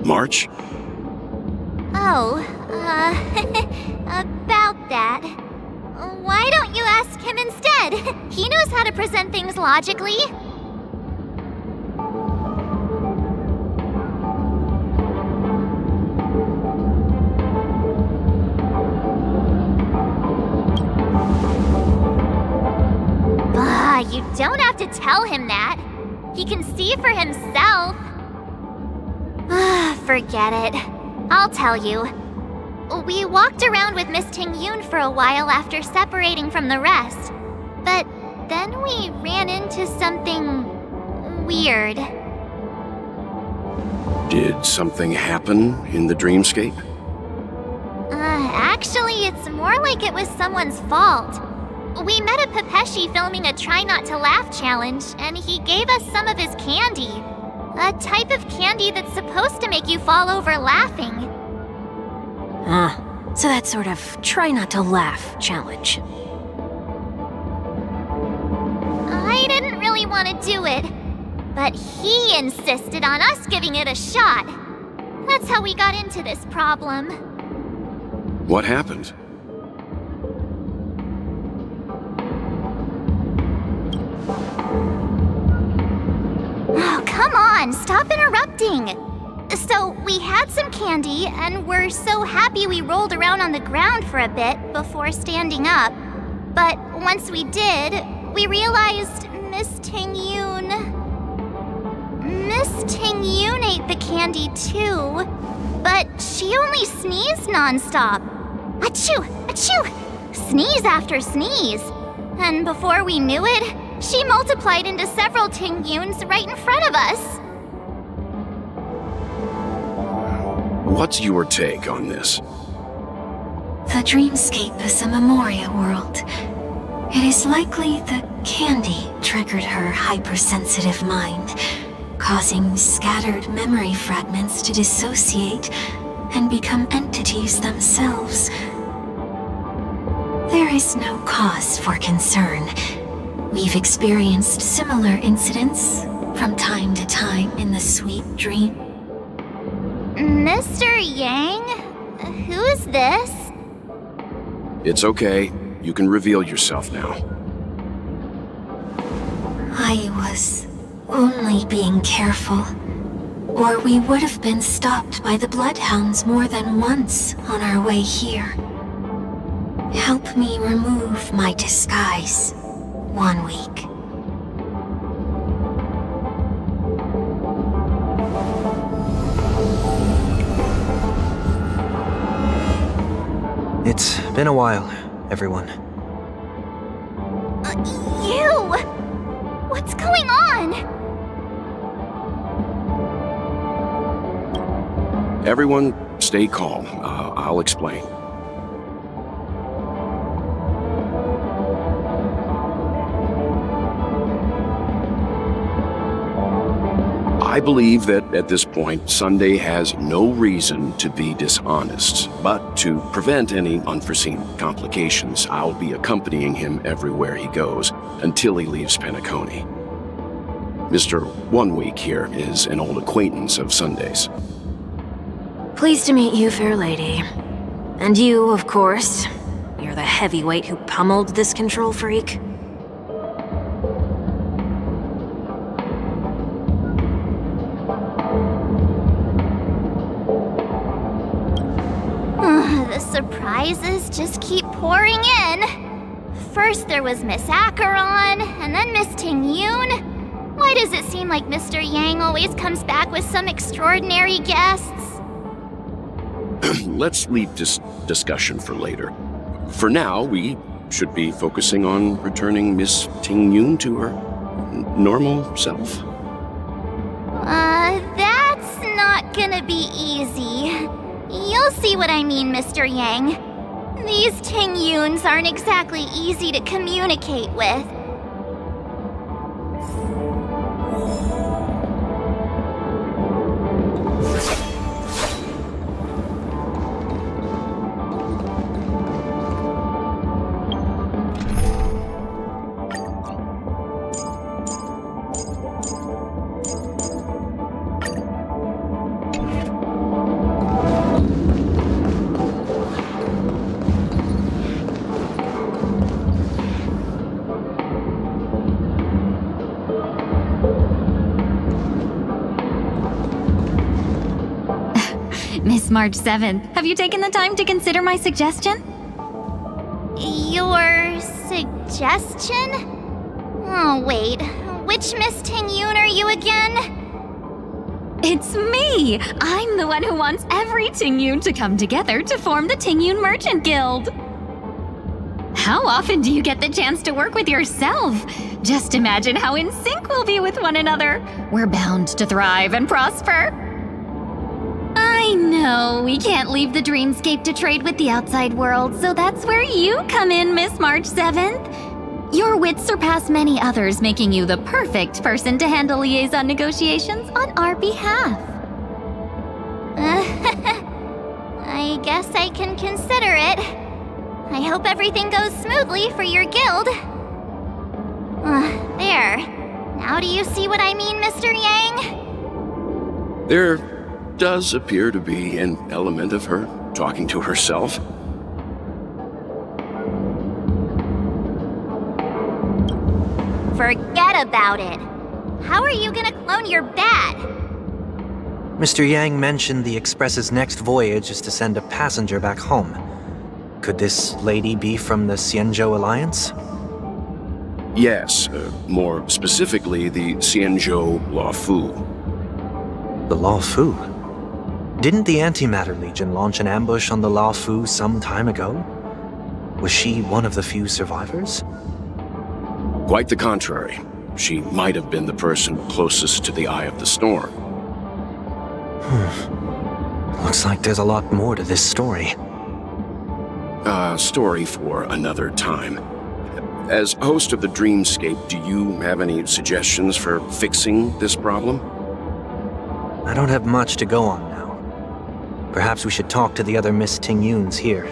March? Oh, about that. Why don't you ask him instead? He knows how to present things logically. You don't have to tell him that. He can see for himself. Forget it. I'll tell you. We walked around with Miss Ting-Yoon for a while after separating from the rest. But then we ran into something weird. Did something happen in the dreamscape? Actually, it's more like it was someone's fault. We met a Pepeshi filming a Try Not to Laugh challenge, and he gave us some of his candy. A type of candy that's supposed to make you fall over laughing. So that sort of try not to laugh challenge. I didn't really want to do it, but he insisted on us giving it a shot. That's how we got into this problem. What happened? Oh, come on, stop interrupting. So, we had some candy, and we're so happy we rolled around on the ground for a bit before standing up. But once we did, we realized Miss Ting-Yoon ate the candy too, but she only sneezed nonstop. Achoo! Achoo! Sneeze after sneeze. And before we knew it, she multiplied into several Ting-Yoons right in front of us. What's your take on this? The dreamscape is a Memoria world. It is likely the candy triggered her hypersensitive mind, causing scattered memory fragments to dissociate and become entities themselves. There is no cause for concern. We've experienced similar incidents from time to time in the sweet dream. Mr. Yang? Who's this? It's okay. You can reveal yourself now. I was only being careful, or we would have been stopped by the Bloodhounds more than once on our way here. Help me remove my disguise. 1 week. It's been a while, everyone. You! What's going on? Everyone, stay calm. I'll explain. I believe that at this point, Sunday has no reason to be dishonest, but to prevent any unforeseen complications, I'll be accompanying him everywhere he goes until he leaves Penacony. Mr. 1 Week here is an old acquaintance of Sunday's. Pleased to meet you, fair lady. And you, of course. You're the heavyweight who pummeled this control freak. The surprises just keep pouring in. First there was Miss Acheron, and then Miss Ting-Yoon. Why does it seem like Mr. Yang always comes back with some extraordinary guests? Let's leave this discussion for later. For now, we should be focusing on returning Miss Ting-Yoon to her normal self. That's not gonna be easy. You'll see what I mean, Mr. Yang. These Ting-Yoons aren't exactly easy to communicate with. March 7th. Have you taken the time to consider my suggestion? Your suggestion? Oh, wait. Which Miss Ting-Yoon are you again? It's me! I'm the one who wants every Ting-Yoon to come together to form the Ting-Yoon Merchant Guild. How often do you get the chance to work with yourself? Just imagine how in sync we'll be with one another. We're bound to thrive and prosper. I know, we can't leave the dreamscape to trade with the outside world, so that's where you come in, Miss March 7th. Your wits surpass many others, making you the perfect person to handle liaison negotiations on our behalf. I guess I can consider it. I hope everything goes smoothly for your guild. There. Now do you see what I mean, Mr. Yang? There does appear to be an element of her talking to herself. Forget about it. How are you gonna clone your bat? Mr. Yang mentioned the Express's next voyage is to send a passenger back home. Could this lady be from the Xianzhou Alliance? Yes, more specifically, the Xianzhou Luofu. The Luofu? Didn't the Antimatter Legion launch an ambush on the Luofu some time ago? Was she one of the few survivors? Quite the contrary. She might have been the person closest to the eye of the storm. Looks like there's a lot more to this story. Story for another time. As host of the Dreamscape, do you have any suggestions for fixing this problem? I don't have much to go on now. Perhaps we should talk to the other Miss Ting-Yoons here.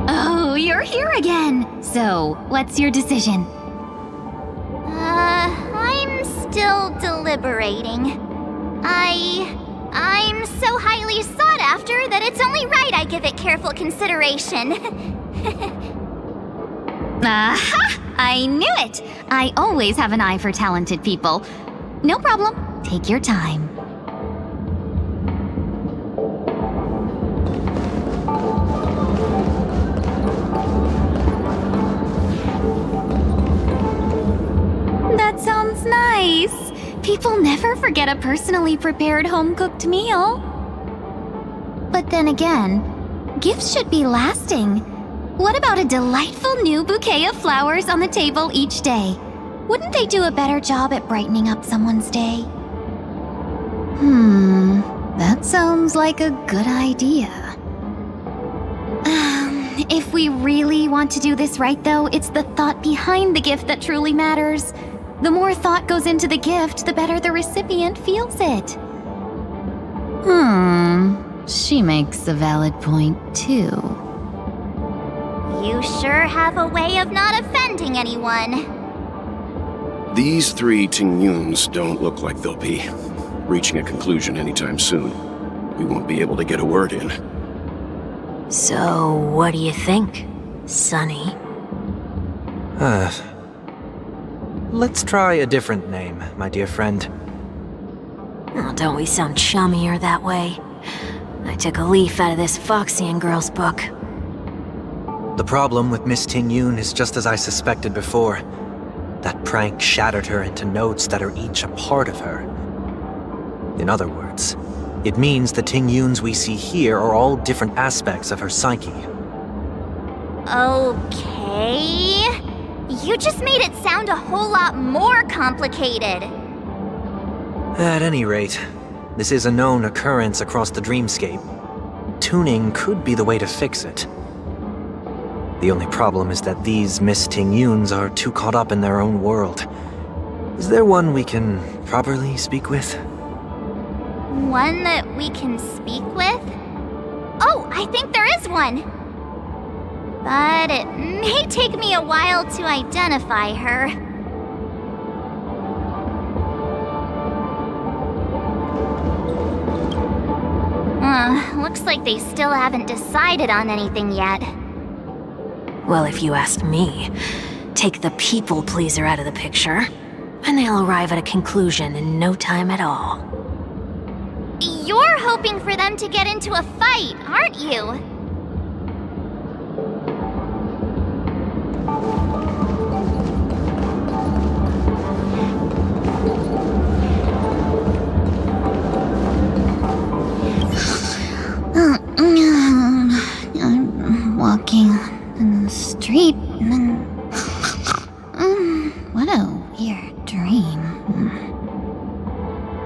Oh, you're here again! So, what's your decision? I'm still deliberating. I'm so highly sought after that it's only right I give it careful consideration. Aha! I knew it! I always have an eye for talented people. No problem. Take your time. That sounds nice. People never forget a personally prepared home-cooked meal. But then again, gifts should be lasting. What about a delightful new bouquet of flowers on the table each day? Wouldn't they do a better job at brightening up someone's day? That sounds like a good idea. If we really want to do this right, though, it's the thought behind the gift that truly matters. The more thought goes into the gift, the better the recipient feels it. She makes a valid point, too. You sure have a way of not offending anyone. These three Ting-Yoons don't look like they'll be reaching a conclusion anytime soon. We won't be able to get a word in. So, what do you think, Sonny? Let's try a different name, my dear friend. Oh, don't we sound chummier that way? I took a leaf out of this Fuxuan girl's book. The problem with Miss Ting-Yoon is just as I suspected before. That prank shattered her into notes that are each a part of her. In other words, it means the Ting-Yoons we see here are all different aspects of her psyche. Okay. You just made it sound a whole lot more complicated. At any rate, this is a known occurrence across the dreamscape. Tuning could be the way to fix it. The only problem is that these Miss Ting-Yoons are too caught up in their own world. Is there one we can properly speak with? One that we can speak with? Oh, I think there is one. But it may take me a while to identify her. Looks like they still haven't decided on anything yet. Well, if you ask me, take the people pleaser out of the picture. and they'll arrive at a conclusion in no time at all. You're hoping for them to get into a fight, aren't you? I'm walking in the street and then... what a weird dream.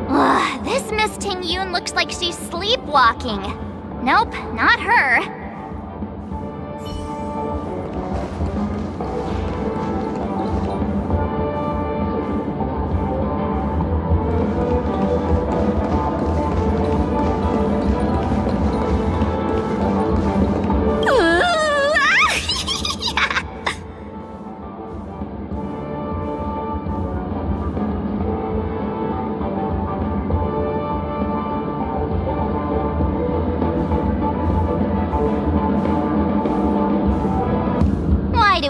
Ugh, this Miss Ting-Yun looks like she's sleepwalking. Nope, not her.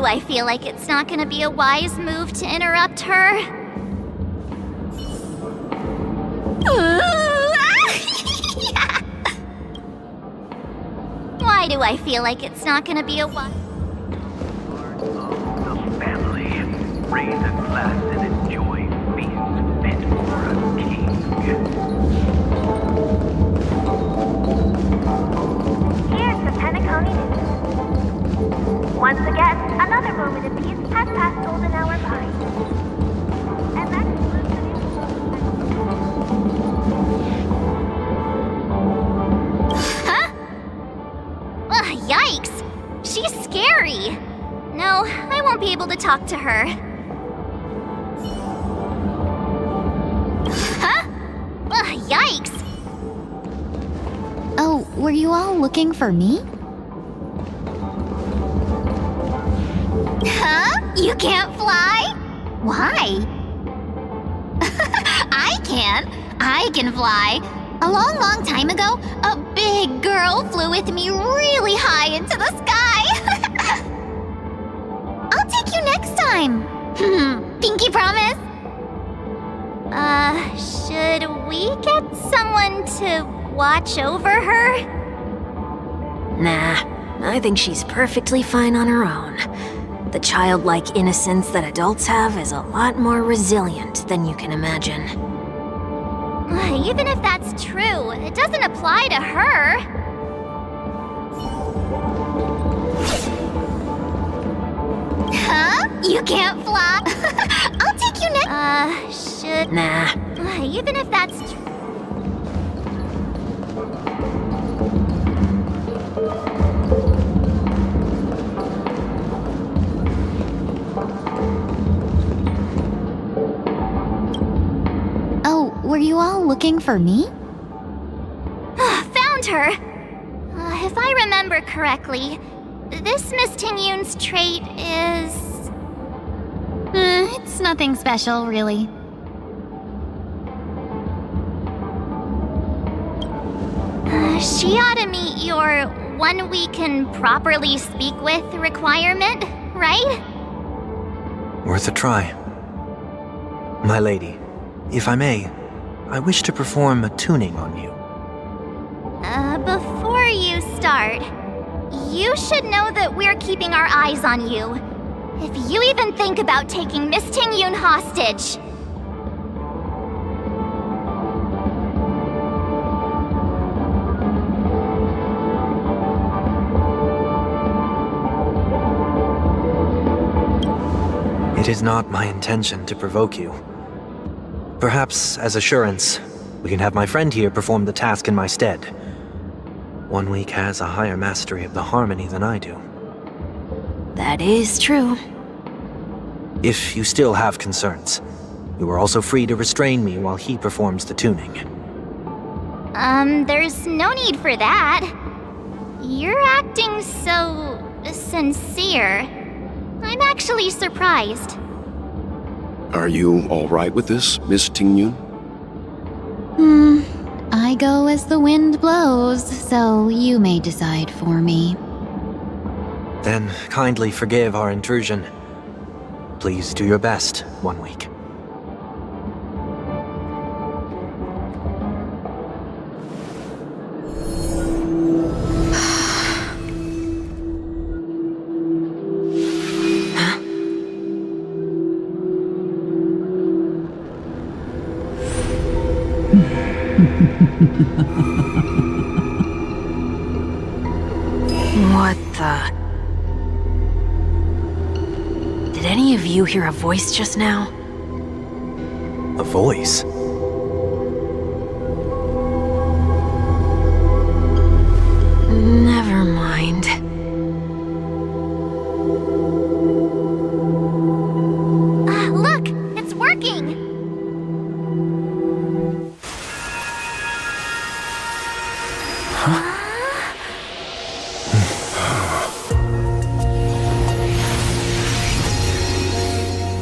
I feel like it's not gonna be a wise move to interrupt her. Why do I feel like it's not gonna be a wise... Family, raise a glass and enjoy feast fit for a king. Here's the Penacony News. Once again, another moment of peace has passed golden hour by. And that concludes the news. Huh? Ugh, yikes! She's scary! No, I won't be able to talk to her. Huh? Ugh, yikes! Oh, were you all looking for me? Huh? You can't fly? Why? I can. I can fly. A long, long time ago, a big girl flew with me really high into the sky. I'll take you next time. Pinky promise? Should we get someone to watch over her? Nah, I think she's perfectly fine on her own. The childlike innocence that adults have is a lot more resilient than you can imagine. Even if that's true, it doesn't apply to her. Huh? You can't fly? I'll take you next. Should... Nah. Even if that's true... Were you all looking for me? Found her! If I remember correctly, this Miss Ting-Yun's trait is... It's nothing special, really. She ought to meet your one we can properly speak with requirement, right? Worth a try. My lady, if I may, I wish to perform a tuning on you. Before you start, you should know that we're keeping our eyes on you. If you even think about taking Miss Ting-Yun hostage... It is not my intention to provoke you. Perhaps, as assurance, we can have my friend here perform the task in my stead. 1 week has a higher mastery of the harmony than I do. That is true. If you still have concerns, you are also free to restrain me while he performs the tuning. There's no need for that. You're acting so... sincere. I'm actually surprised. Are you all right with this, Miss Ting-Yun? I go as the wind blows, so you may decide for me. Then kindly forgive our intrusion. Please do your best, 1 week. What the? Did any of you hear a voice just now? A voice? Never mind. Look! It's working!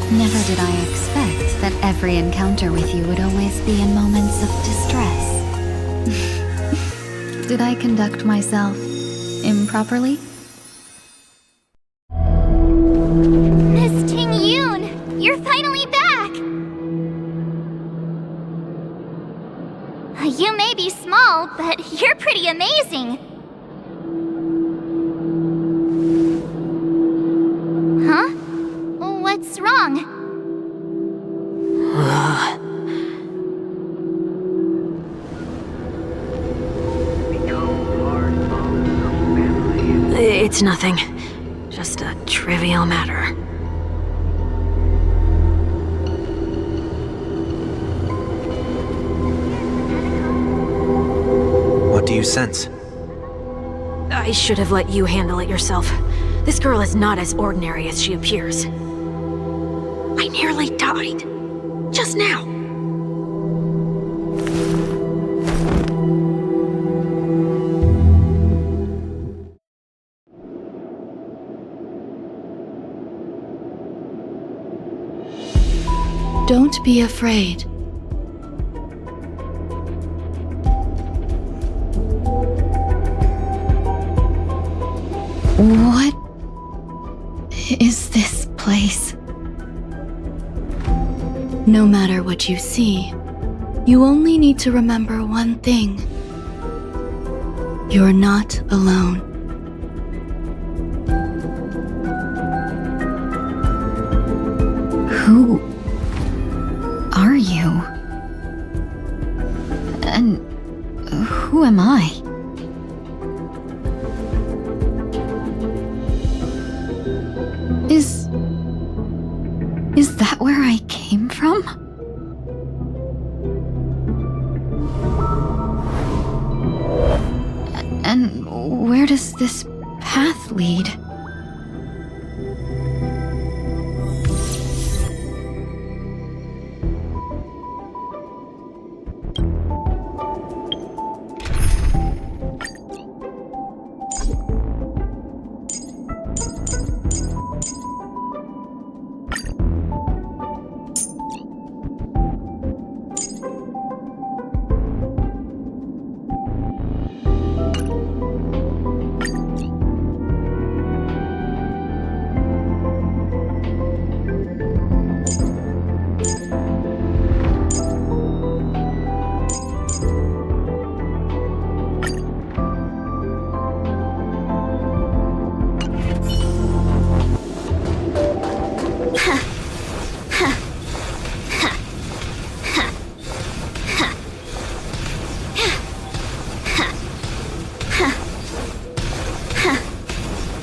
Never did I expect that every encounter with you would always be in moments of distress. Did I conduct myself improperly? Miss Ting Yoon! You're finally back! You may be small, but you're pretty amazing! Huh? What's wrong? It's nothing. Just a trivial matter. What do you sense? I should have let you handle it yourself. This girl is not as ordinary as she appears. I nearly died. Just now. Don't be afraid. What is this place? No matter what you see, you only need to remember one thing. You're not alone. Who are you? And who am I? Is that where I came from? And where does this path lead?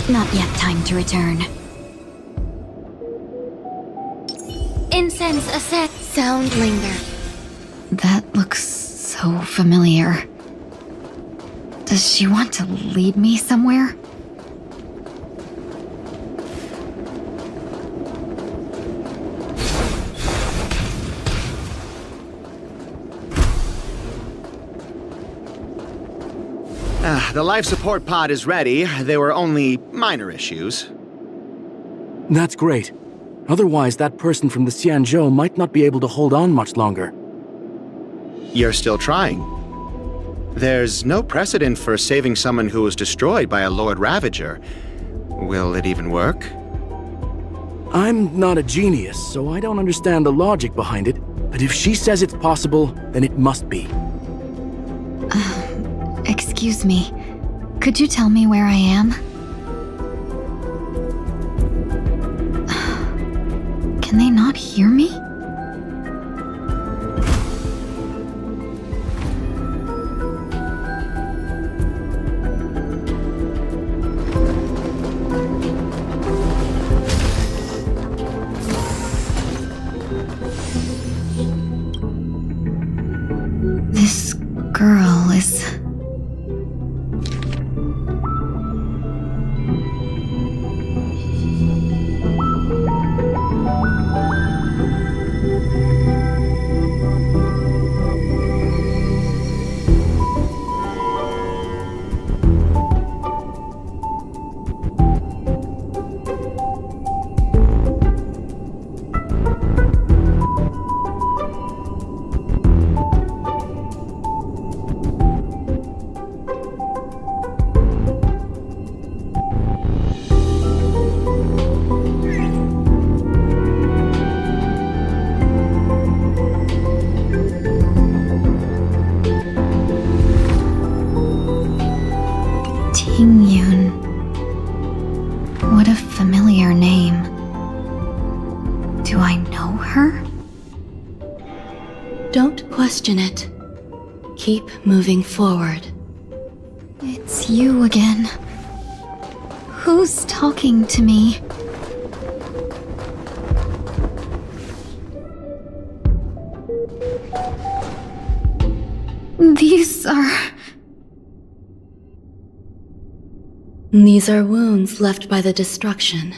Not yet time to return. Incense ascend. Sound linger. That looks so familiar. Does she want to lead me somewhere? The life support pod is ready. There were only minor issues. That's great. Otherwise, that person from the Xianzhou might not be able to hold on much longer. You're still trying. There's no precedent for saving someone who was destroyed by a Lord Ravager. Will it even work? I'm not a genius, so I don't understand the logic behind it. But if she says it's possible, then it must be. Excuse me. Could you tell me where I am? Can they not hear me? This girl is... Tingyun. What a familiar name. Do I know her? Don't question it. Keep moving forward. It's you again. Who's talking to me? These are wounds left by the destruction.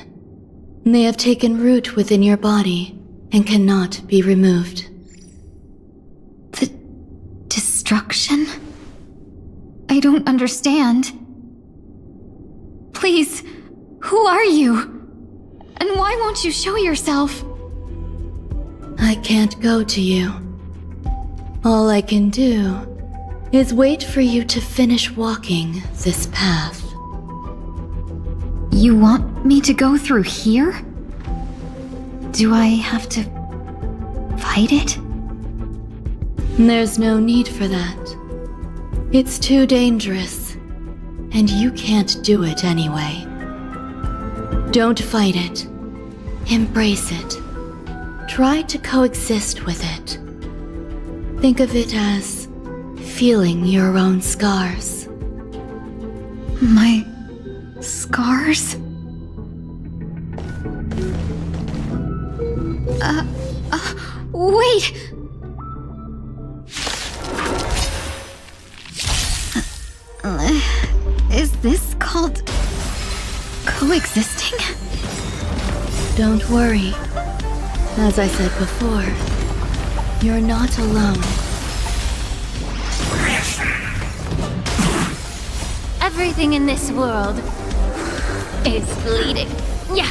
They have taken root within your body and cannot be removed. The destruction? I don't understand. Please, who are you? And why won't you show yourself? I can't go to you. All I can do is wait for you to finish walking this path. You want me to go through here? Do I have to fight it? There's no need for that. It's too dangerous, and you can't do it anyway. Don't fight it. Embrace it. Try to coexist with it. Think of it as feeling your own scars. My scars? Wait! Is this called coexisting? Don't worry. As I said before, you're not alone. Everything in this world is bleeding. Yeah.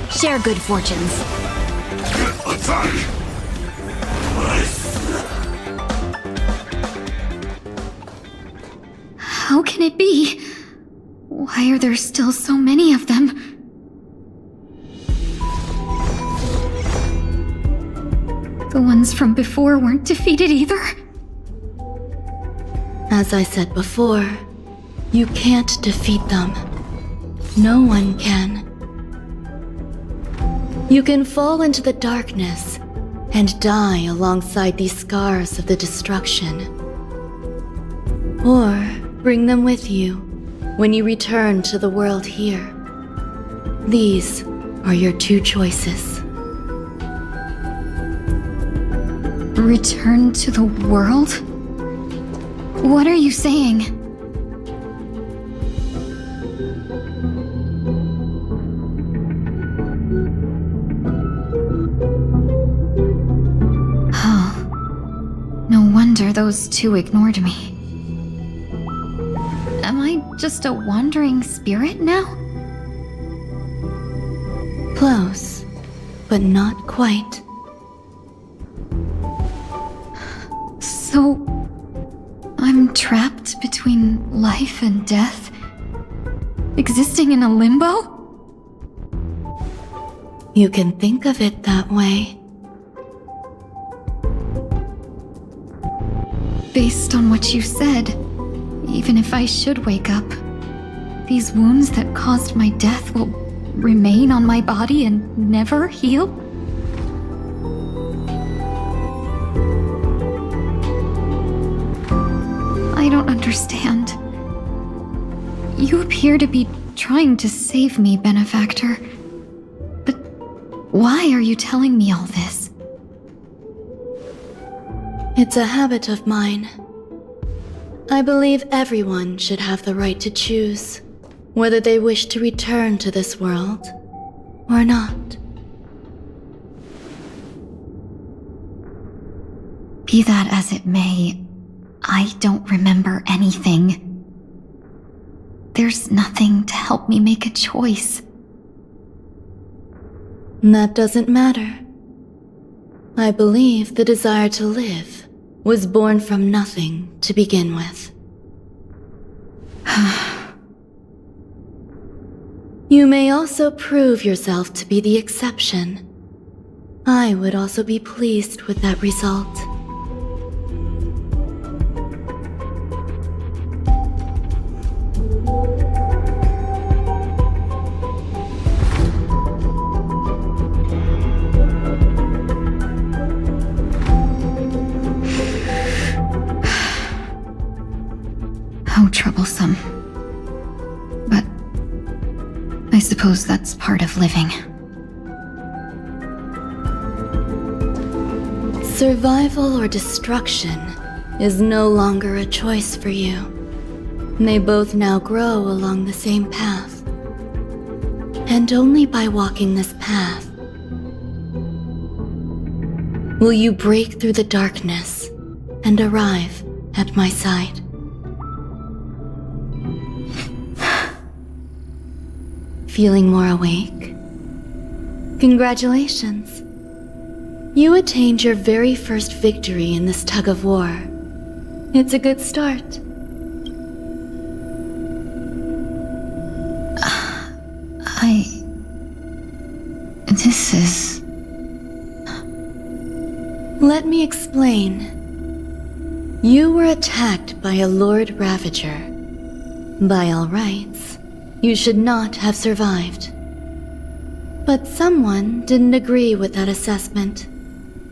Share good fortunes. How can it be? Why are there still so many of them? The ones from before weren't defeated either? As I said before, you can't defeat them. No one can. You can fall into the darkness and die alongside these scars of the destruction. Or bring them with you when you return to the world here. These are your two choices. Return to the world? What are you saying? Oh. No wonder those two ignored me. Am I just a wandering spirit now? Close, but not quite. So, I'm trapped between life and death? Existing in a limbo? You can think of it that way. Based on what you said, even if I should wake up, these wounds that caused my death will remain on my body and never heal? I don't understand. You appear to be trying to save me, Benefactor. But why are you telling me all this? It's a habit of mine. I believe everyone should have the right to choose whether they wish to return to this world or not. Be that as it may, I don't remember anything. There's nothing to help me make a choice. That doesn't matter. I believe the desire to live was born from nothing to begin with. You may also prove yourself to be the exception. I would also be pleased with that result. How troublesome. But I suppose that's part of living. Survival or destruction is no longer a choice for you. They both now grow along the same path. And only by walking this path will you break through the darkness and arrive at my side. Feeling more awake? Congratulations. You attained your very first victory in this tug of war. It's a good start. This is... Let me explain. You were attacked by a Lord Ravager. By all rights, you should not have survived. But someone didn't agree with that assessment,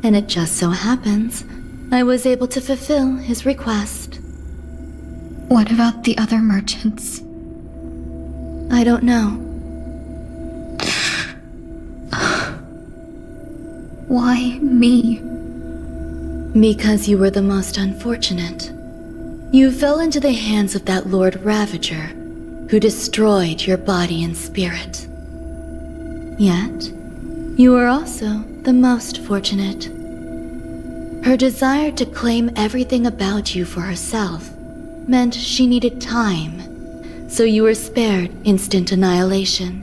and it just so happens I was able to fulfill his request. What about the other merchants? I don't know. Why me? Because you were the most unfortunate. You fell into the hands of that Lord Ravager, who destroyed your body and spirit. Yet, you were also the most fortunate. Her desire to claim everything about you for herself meant she needed time, so you were spared instant annihilation.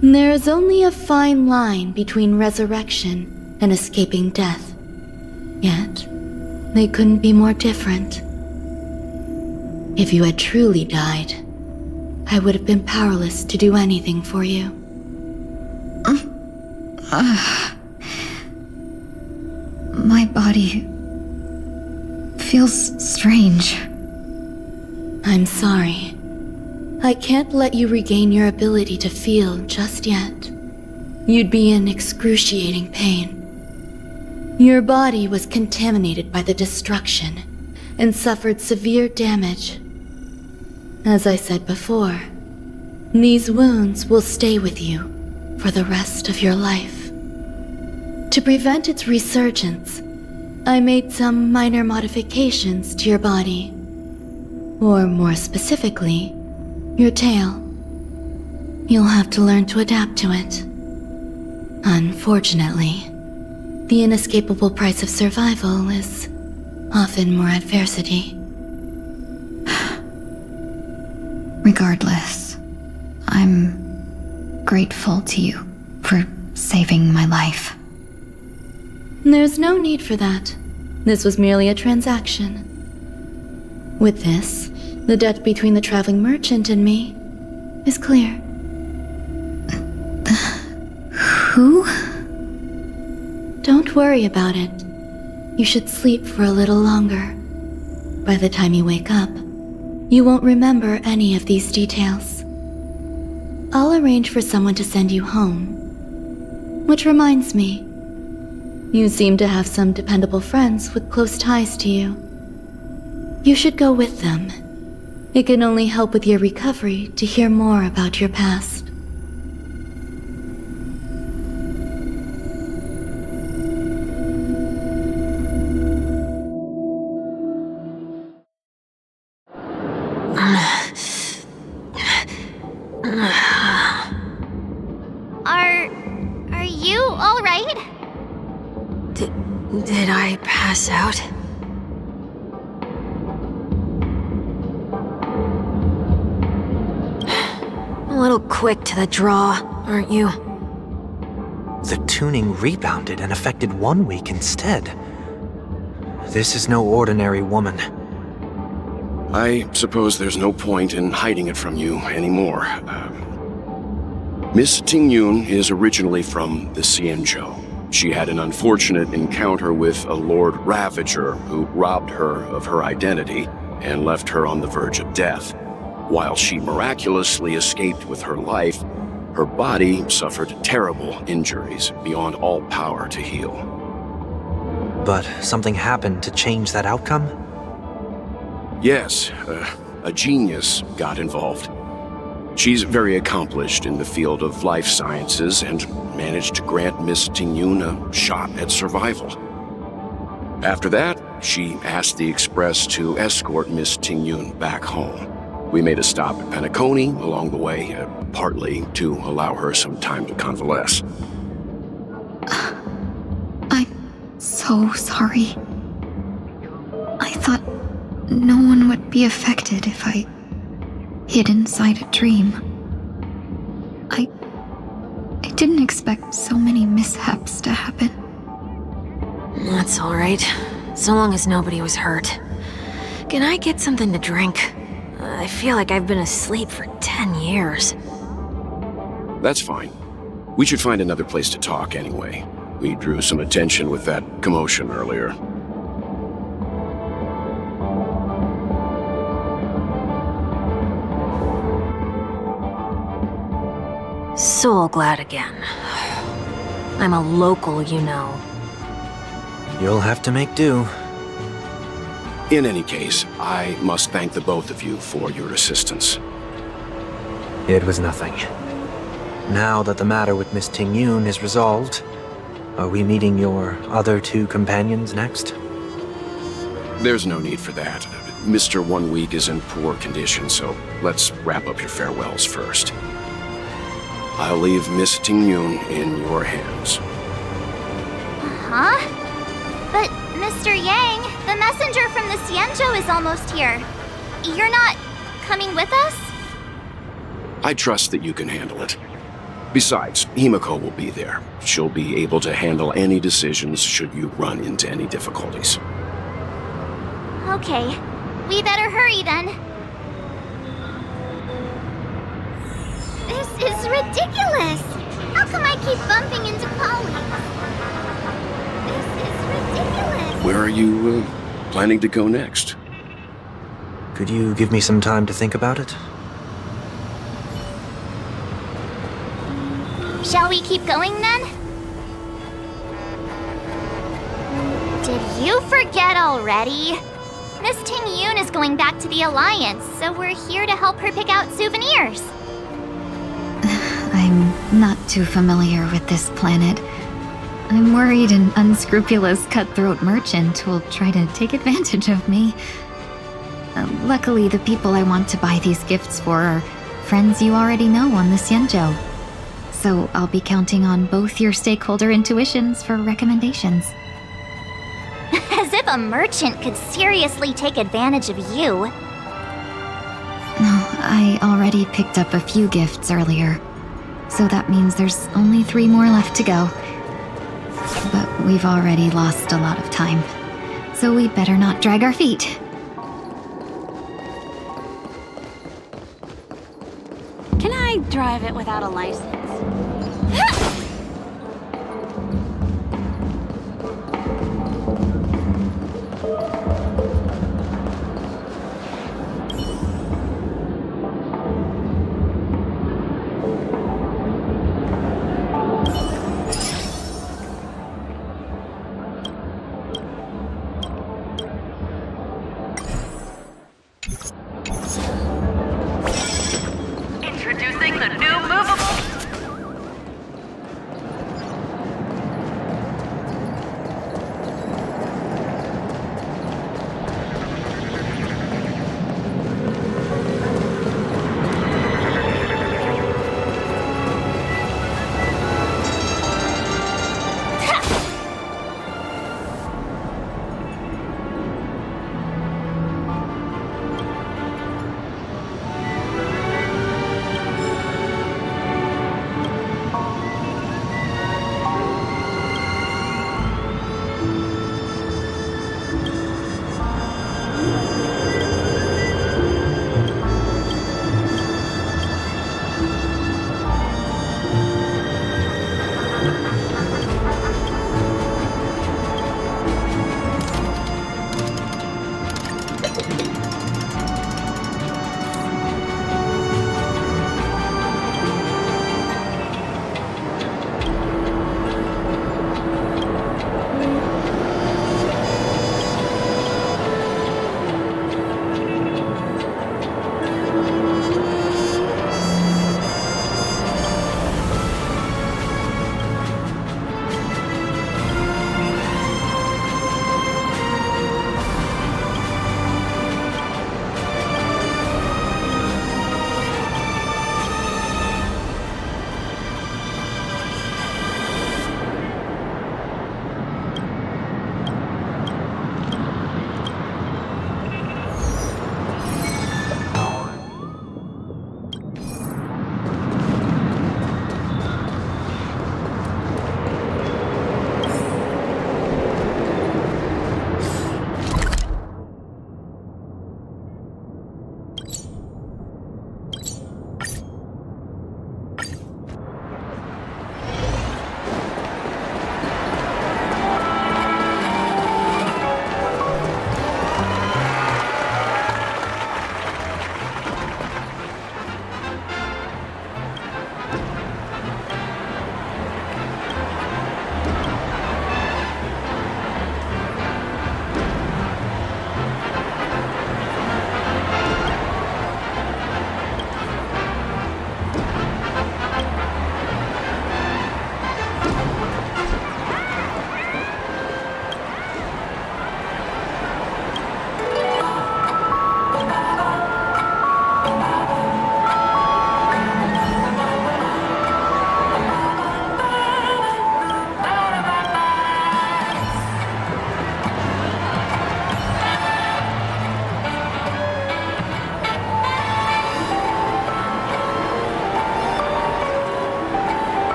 There is only a fine line between resurrection and escaping death. Yet, they couldn't be more different. If you had truly died, I would have been powerless to do anything for you. My body feels strange. I'm sorry. I can't let you regain your ability to feel just yet. You'd be in excruciating pain. Your body was contaminated by the destruction and suffered severe damage. As I said before, these wounds will stay with you for the rest of your life. To prevent its resurgence, I made some minor modifications to your body. Or more specifically, your tail. You'll have to learn to adapt to it. Unfortunately, the inescapable price of survival is often more adversity. Regardless, I'm grateful to you for saving my life. There's no need for that. This was merely a transaction. With this, the debt between the traveling merchant and me is clear. Who? Don't worry about it. You should sleep for a little longer. By the time you wake up, you won't remember any of these details. I'll arrange for someone to send you home. Which reminds me, you seem to have some dependable friends with close ties to you. You should go with them. It can only help with your recovery to hear more about your past. this out. A little quick to the draw, aren't you? The tuning rebounded and affected 1 week instead. This is no ordinary woman. I suppose there's no point in hiding it from you anymore. Miss Tingyun is originally from the Xianzhou. She had an unfortunate encounter with a Lord Ravager who robbed her of her identity and left her on the verge of death. While she miraculously escaped with her life, her body suffered terrible injuries beyond all power to heal. But something happened to change that outcome? Yes, a genius got involved. She's very accomplished in the field of life sciences and managed to grant Miss Tingyun a shot at survival. After that, she asked the Express to escort Miss Tingyun back home. We made a stop at Penacony along the way, partly to allow her some time to convalesce. I'm so sorry. I thought no one would be affected if I hid inside a dream. I didn't expect so many mishaps to happen. That's all right, so long as nobody was hurt. Can I get something to drink? I feel like I've been asleep for 10 years. That's fine. We should find another place to talk anyway. We drew some attention with that commotion earlier. So glad again. I'm a local, you know. You'll have to make do. In any case, I must thank the both of you for your assistance. It was nothing. Now that the matter with Miss Tingyun is resolved, are we meeting your other two companions next? There's no need for that. Mr. 1 Week is in poor condition, so let's wrap up your farewells first. I'll leave Miss Tingyun in your hands. Huh? But, Mr. Yang, the messenger from the Xianzhou is almost here. You're not coming with us? I trust that you can handle it. Besides, Himiko will be there. She'll be able to handle any decisions should you run into any difficulties. Okay, we better hurry then. This is ridiculous! How come I keep bumping into colleagues? This is ridiculous! Where are you planning to go next? Could you give me some time to think about it? Shall we keep going then? Did you forget already? Miss Tingyun is going back to the Alliance, so we're here to help her pick out souvenirs. I'm not too familiar with this planet. I'm worried an unscrupulous cutthroat merchant will try to take advantage of me. Luckily, the people I want to buy these gifts for are friends you already know on the Xianzhou. So I'll be counting on both your stakeholder intuitions for recommendations. As if a merchant could seriously take advantage of you. No, I already picked up a few gifts earlier. So that means there's only 3 more left to go. But we've already lost a lot of time. So we better not drag our feet. Can I drive it without a license? Introducing the new movable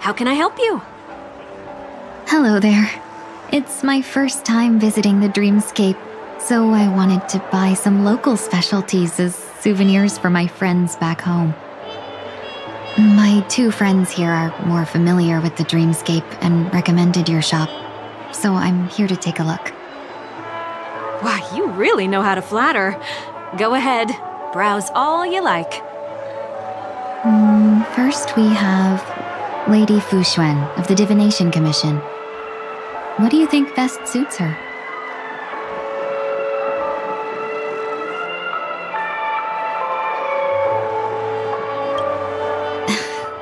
How can I help you? Hello there. It's my first time visiting the Dreamscape, so I wanted to buy some local specialties as souvenirs for my friends back home. My 2 friends here are more familiar with the Dreamscape and recommended your shop, so I'm here to take a look. Wow, you really know how to flatter. Go ahead, browse all you like. First we have Lady Fuxuan of the Divination Commission. What do you think best suits her?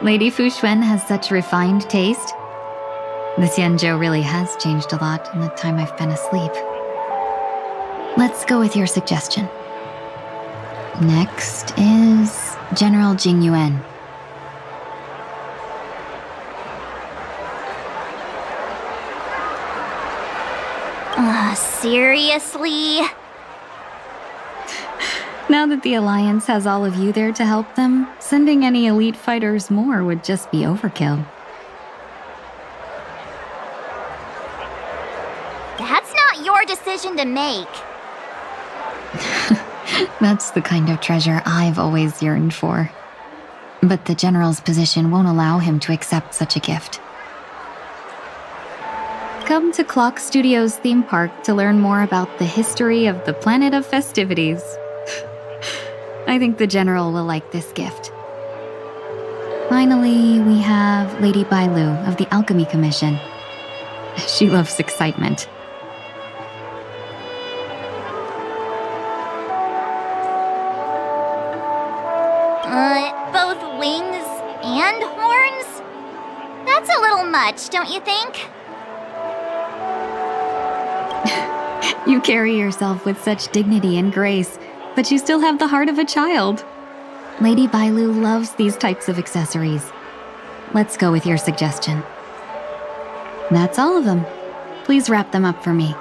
Lady Fuxuan has such refined taste. The Xianzhou really has changed a lot in the time I've been asleep. Let's go with your suggestion. Next is General Jing Yuan. Seriously? Now that the Alliance has all of you there to help them, sending any elite fighters more would just be overkill. That's not your decision to make. That's the kind of treasure I've always yearned for. But the General's position won't allow him to accept such a gift. Come to Clock Studios theme park to learn more about the history of the Planet of Festivities. I think the General will like this gift. Finally, we have Lady Bailu of the Alchemy Commission. She loves excitement. Both wings and horns? That's a little much, don't you think? You carry yourself with such dignity and grace, but you still have the heart of a child. Lady Bailu loves these types of accessories. Let's go with your suggestion. That's all of them. Please wrap them up for me.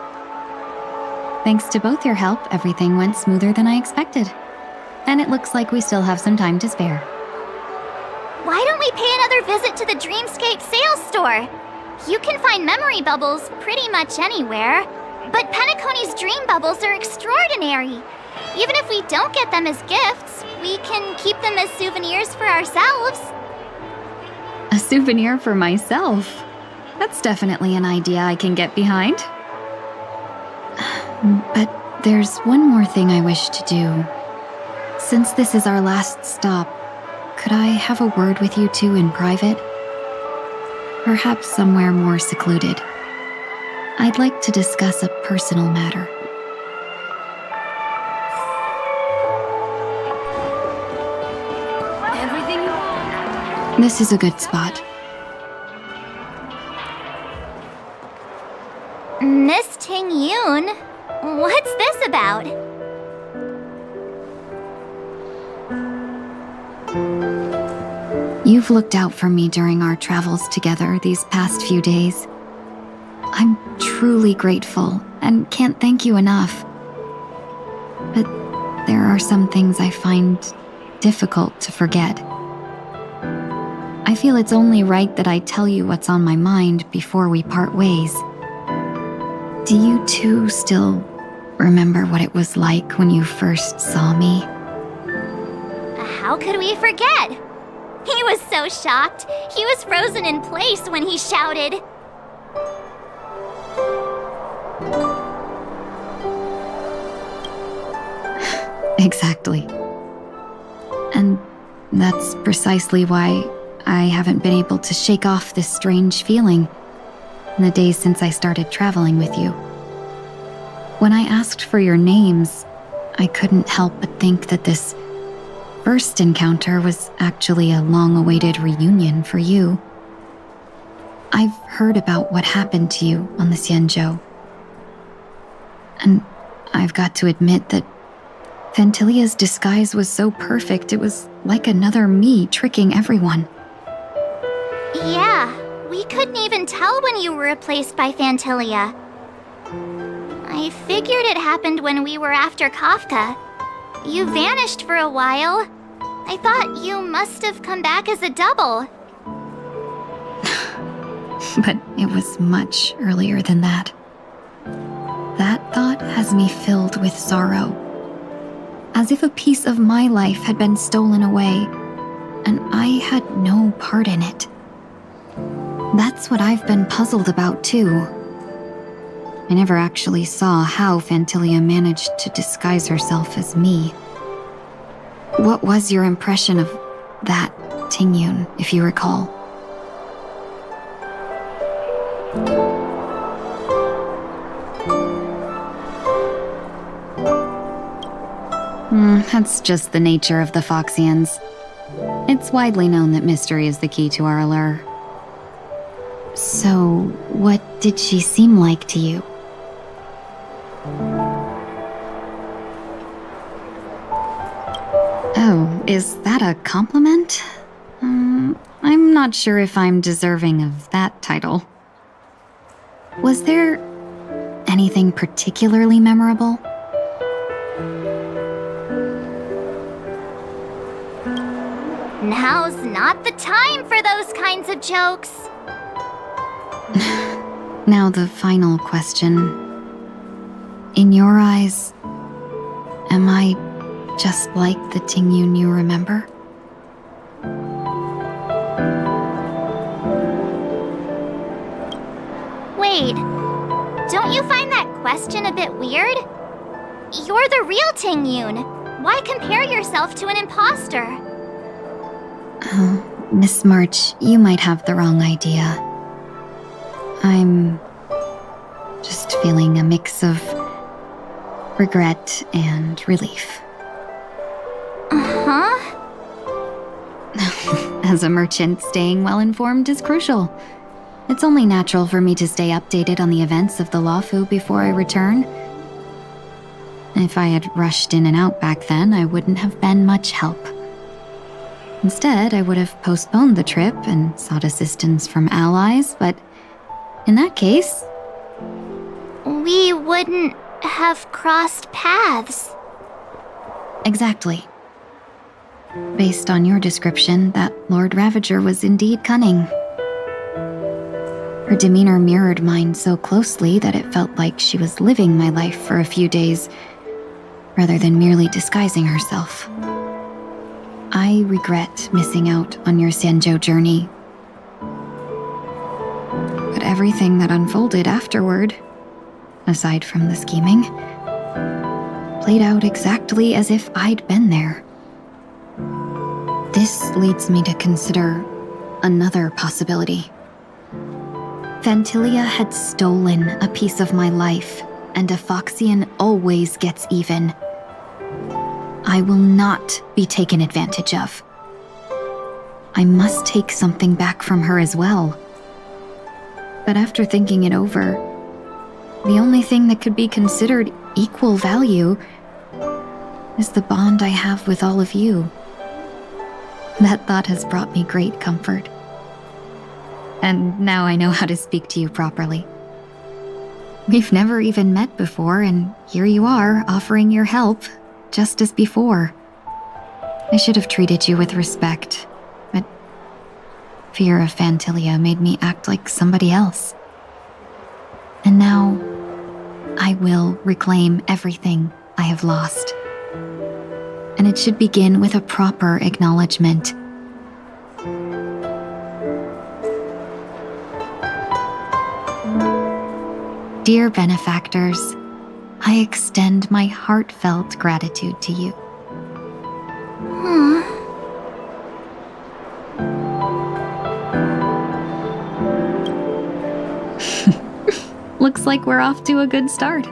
Thanks to both your help, everything went smoother than I expected. And it looks like we still have some time to spare. Why don't we pay another visit to the Dreamscape sales store? You can find memory bubbles pretty much anywhere, but Penacony's dream bubbles are extraordinary. Even if we don't get them as gifts, we can keep them as souvenirs for ourselves. A souvenir for myself? That's definitely an idea I can get behind. But there's one more thing I wish to do. Since this is our last stop, could I have a word with you two in private? Perhaps somewhere more secluded. I'd like to discuss a personal matter. Everything you want. This is a good spot. Miss Ting Yun, what's this about? You've looked out for me during our travels together these past few days. I'm truly grateful and can't thank you enough. But there are some things I find difficult to forget. I feel it's only right that I tell you what's on my mind before we part ways. Do you two still remember what it was like when you first saw me? How could we forget? He was so shocked. He was frozen in place when he shouted. Exactly. And that's precisely why I haven't been able to shake off this strange feeling in the days since I started traveling with you. When I asked for your names, I couldn't help but think that this first encounter was actually a long-awaited reunion for you. I've heard about what happened to you on the Xianzhou. And I've got to admit that Phantilia's disguise was so perfect, it was like another me tricking everyone. Yeah, we couldn't even tell when you were replaced by Phantilia. I figured it happened when we were after Kafka. You vanished for a while. I thought you must have come back as a double. But it was much earlier than that. That thought has me filled with sorrow. As if a piece of my life had been stolen away, and I had no part in it. That's what I've been puzzled about, too. I never actually saw how Fantilia managed to disguise herself as me. What was your impression of that Tingyun, if you recall? That's just the nature of the Foxians. It's widely known that mystery is the key to our allure. So, what did she seem like to you? Oh, is that a compliment? I'm not sure if I'm deserving of that title. Was there anything particularly memorable? Now's not the time for those kinds of jokes. Now the final question. In your eyes, am I just like the Tingyun you remember? Wait, don't you find that question a bit weird? You're the real Tingyun. Why compare yourself to an imposter? Oh, Miss March, you might have the wrong idea. I'm just feeling a mix of regret and relief. Uh-huh. As a merchant, staying well-informed is crucial. It's only natural for me to stay updated on the events of the Lawfu before I return. If I had rushed in and out back then, I wouldn't have been much help. Instead, I would have postponed the trip and sought assistance from allies, but in that case... we wouldn't have crossed paths. Exactly. Based on your description, that Lord Ravager was indeed cunning. Her demeanor mirrored mine so closely that it felt like she was living my life for a few days, rather than merely disguising herself. I regret missing out on your Sanzhou journey. But everything that unfolded afterward, aside from the scheming, played out exactly as if I'd been there. This leads me to consider another possibility. Fantilia had stolen a piece of my life, and a Foxian always gets even. I will not be taken advantage of. I must take something back from her as well. But after thinking it over, the only thing that could be considered equal value is the bond I have with all of you. That thought has brought me great comfort. And now I know how to speak to you properly. We've never even met before, and here you are, offering your help, just as before. I should have treated you with respect, but fear of Fantilia made me act like somebody else. And now, I will reclaim everything I have lost. And it should begin with a proper acknowledgement. Dear benefactors, I extend my heartfelt gratitude to you. Looks like we're off to a good start.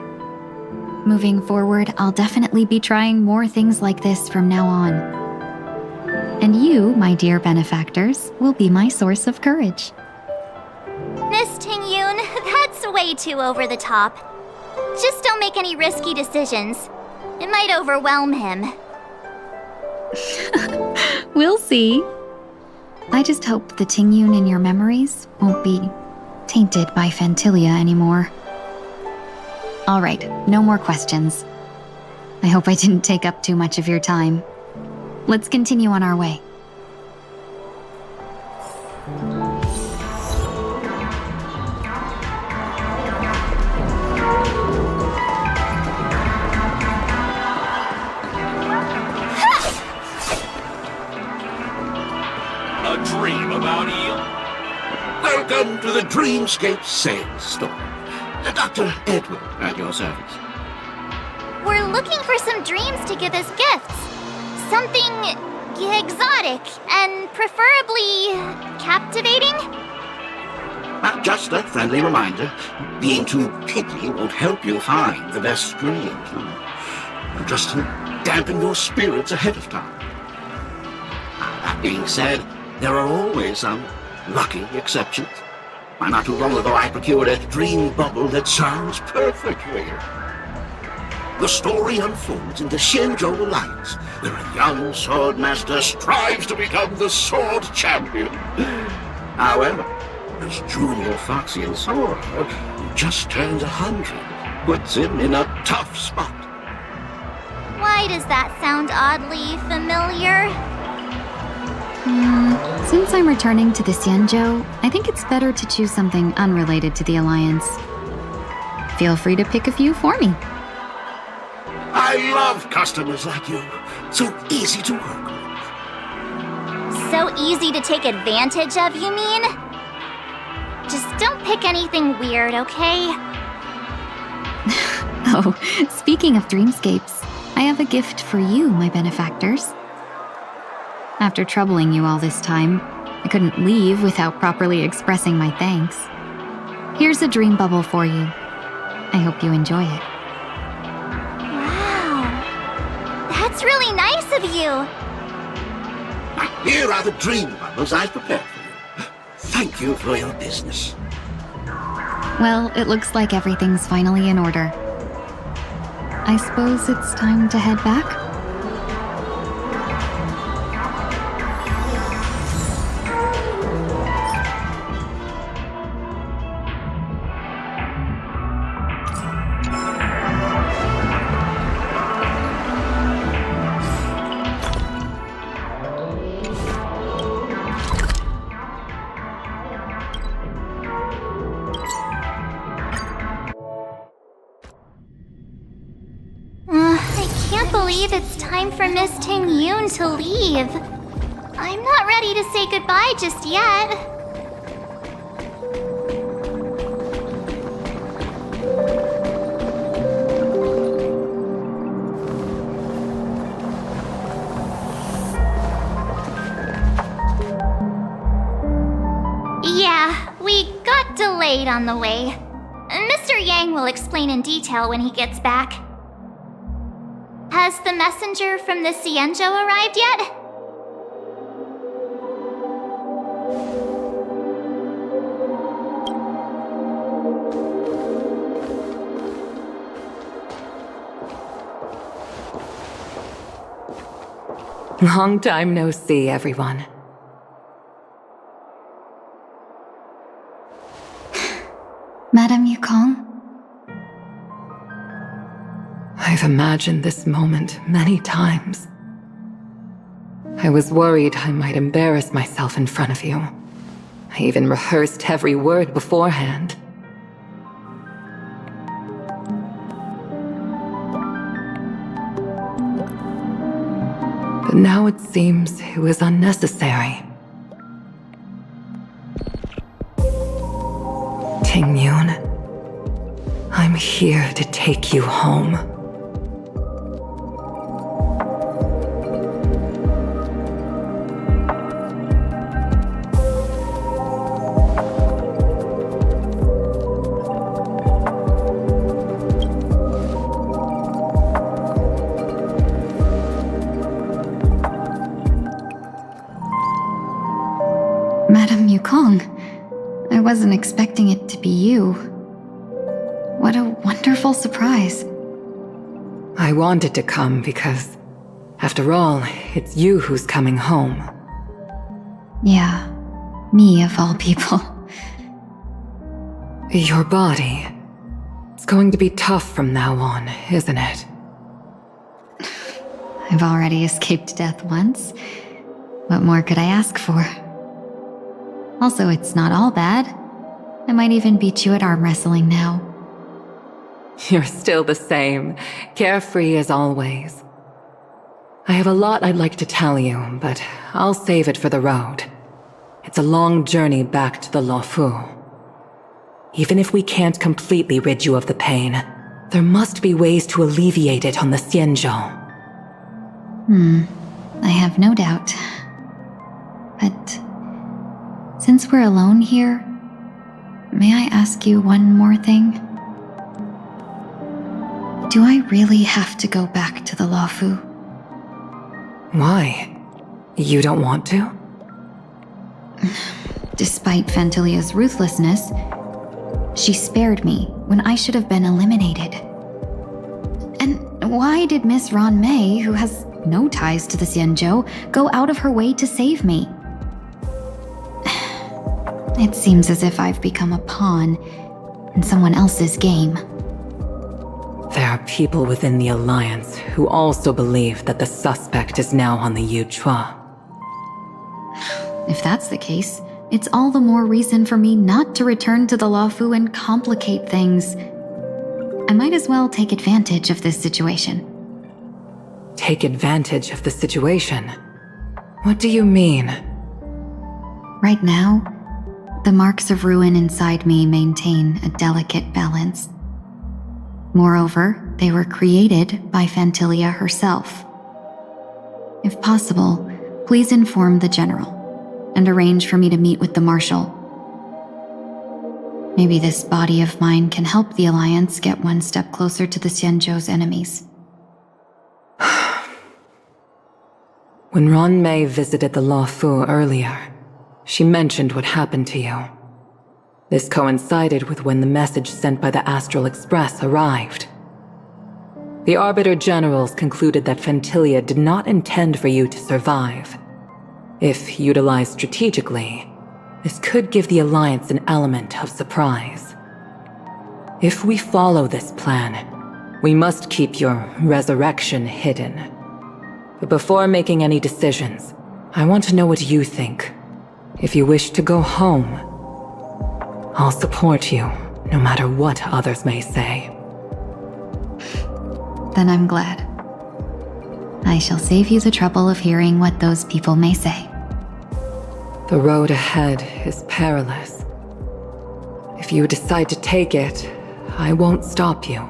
Moving forward, I'll definitely be trying more things like this from now on. And you, my dear benefactors, will be my source of courage. Miss Tingyun, that's way too over the top. Just don't make any risky decisions. It might overwhelm him. We'll see. I just hope the Tingyun in your memories won't be tainted by Fantilia anymore. All right, no more questions. I hope I didn't take up too much of your time. Let's continue on our way. Welcome to the Dreamscape Sales Store. Dr. Edward at your service. We're looking for some dreams to give as gifts. Something exotic and preferably captivating. Just a friendly reminder, being too picky won't help you find the best dreams. Just to dampen your spirits ahead of time. That being said, there are always some lucky exceptions. Not too long ago, I procured a dream bubble that sounds perfectly. The story unfolds in the Shenzhou Alliance, where a young swordmaster strives to become the sword champion. However, his junior Fuxuan sword, who just turned 100, puts him in a tough spot. Why does that sound oddly familiar? Since I'm returning to the Xianzhou, I think it's better to choose something unrelated to the Alliance. Feel free to pick a few for me. I love customers like you. So easy to work with. So easy to take advantage of, you mean? Just don't pick anything weird, okay? Oh, speaking of dreamscapes, I have a gift for you, my benefactors. After troubling you all this time, I couldn't leave without properly expressing my thanks. Here's a dream bubble for you. I hope you enjoy it. Wow. That's really nice of you. Here are the dream bubbles I've prepared for you. Thank you for your business. Well, it looks like everything's finally in order. I suppose it's time to head back? I can't believe it's time for Miss Ting Yun to leave. I'm not ready to say goodbye just yet. Yeah, we got delayed on the way. Mr. Yang will explain in detail when he gets back. Has the messenger from the Xianzhou arrived yet? Long time no see, everyone. Madame Yukong? I've imagined this moment many times. I was worried I might embarrass myself in front of you. I even rehearsed every word beforehand. But now it seems it was unnecessary. Ting Yun, I'm here to take you home. Madame Yukong, I wasn't expecting it to be you. What a wonderful surprise. I wanted to come because, after all, it's you who's coming home. Yeah, me of all people. Your body. It's going to be tough from now on, isn't it? I've already escaped death once. What more could I ask for? Also, it's not all bad. I might even beat you at arm wrestling now. You're still the same, carefree as always. I have a lot I'd like to tell you, but I'll save it for the road. it's a long journey back to the Luofu. Even if we can't completely rid you of the pain, there must be ways to alleviate it on the Xianzhou. I have no doubt. But since we're alone here, may I ask you one more thing? Do I really have to go back to the Luofu? Why? You don't want to? Despite Fantilia's ruthlessness, she spared me when I should have been eliminated. And why did Miss Ron Mei, who has no ties to the Xianzhou, go out of her way to save me? It seems as if I've become a pawn in someone else's game. There are people within the Alliance who also believe that the suspect is now on the Yuchua. If that's the case, it's all the more reason for me not to return to the Luofu and complicate things. I might as well take advantage of this situation. Take advantage of the situation? What do you mean? Right now, the marks of ruin inside me maintain a delicate balance. Moreover, they were created by Fantilia herself. If possible, please inform the General and arrange for me to meet with the Marshal. Maybe this body of mine can help the Alliance get one step closer to the Xianzhou's enemies. When Ron Mei visited the Luofu earlier, she mentioned what happened to you. This coincided with when the message sent by the Astral Express arrived. The Arbiter Generals concluded that Fantilia did not intend for you to survive. If utilized strategically, this could give the Alliance an element of surprise. If we follow this plan, we must keep your resurrection hidden. But before making any decisions, I want to know what you think. If you wish to go home, I'll support you, no matter what others may say. Then I'm glad. I shall save you the trouble of hearing what those people may say. The road ahead is perilous. If you decide to take it, I won't stop you.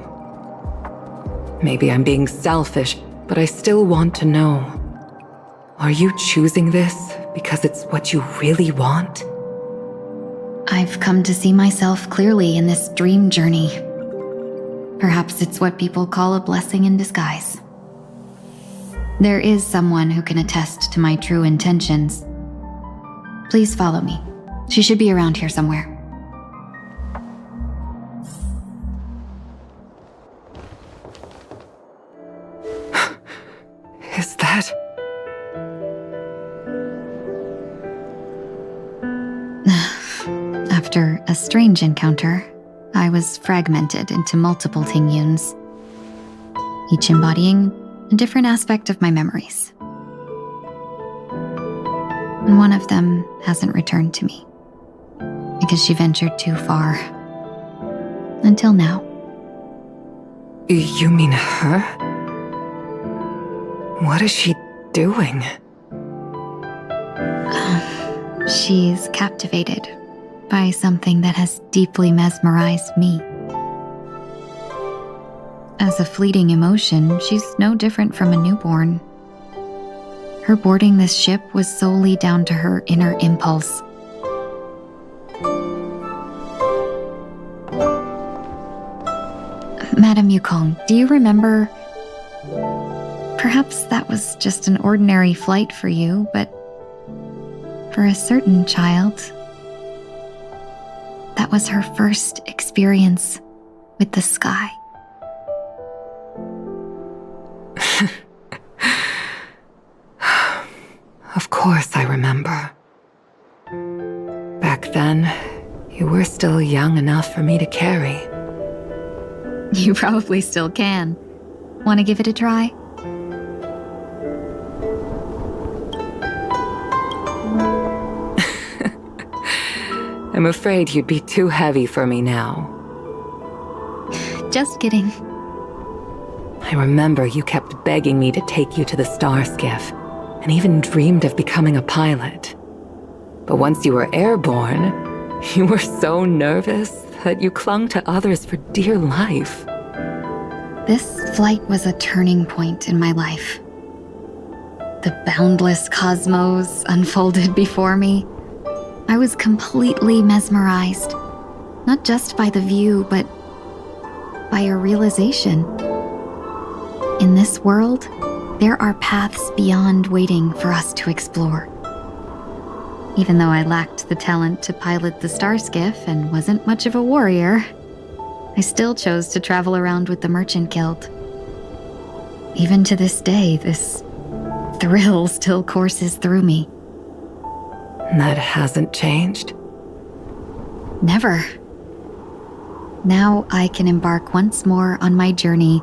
Maybe I'm being selfish, but I still want to know. Are you choosing this because it's what you really want? I've come to see myself clearly in this dream journey. Perhaps it's what people call a blessing in disguise. There is someone who can attest to my true intentions. Please follow me. She should be around here somewhere. Is that... After a strange encounter, I was fragmented into multiple Tingyuns, each embodying a different aspect of my memories. And one of them hasn't returned to me, because she ventured too far. Until now. You mean her? What is she doing? She's captivated by something that has deeply mesmerized me. As a fleeting emotion, she's no different from a newborn. Her boarding this ship was solely down to her inner impulse. Madame Yukong, do you remember? Perhaps that was just an ordinary flight for you, but for a certain child, that was her first experience with the sky. Of course I remember. Back then, you were still young enough for me to carry. You probably still can. Want to give it a try? I'm afraid you'd be too heavy for me now. Just kidding. I remember you kept begging me to take you to the star skiff, and even dreamed of becoming a pilot. But once you were airborne, you were so nervous that you clung to others for dear life. This flight was a turning point in my life. The boundless cosmos unfolded before me. I was completely mesmerized, not just by the view, but by a realization. In this world, there are paths beyond waiting for us to explore. Even though I lacked the talent to pilot the Starskiff and wasn't much of a warrior, I still chose to travel around with the Merchant Guild. Even to this day, this thrill still courses through me. That hasn't changed? Never. Now I can embark once more on my journey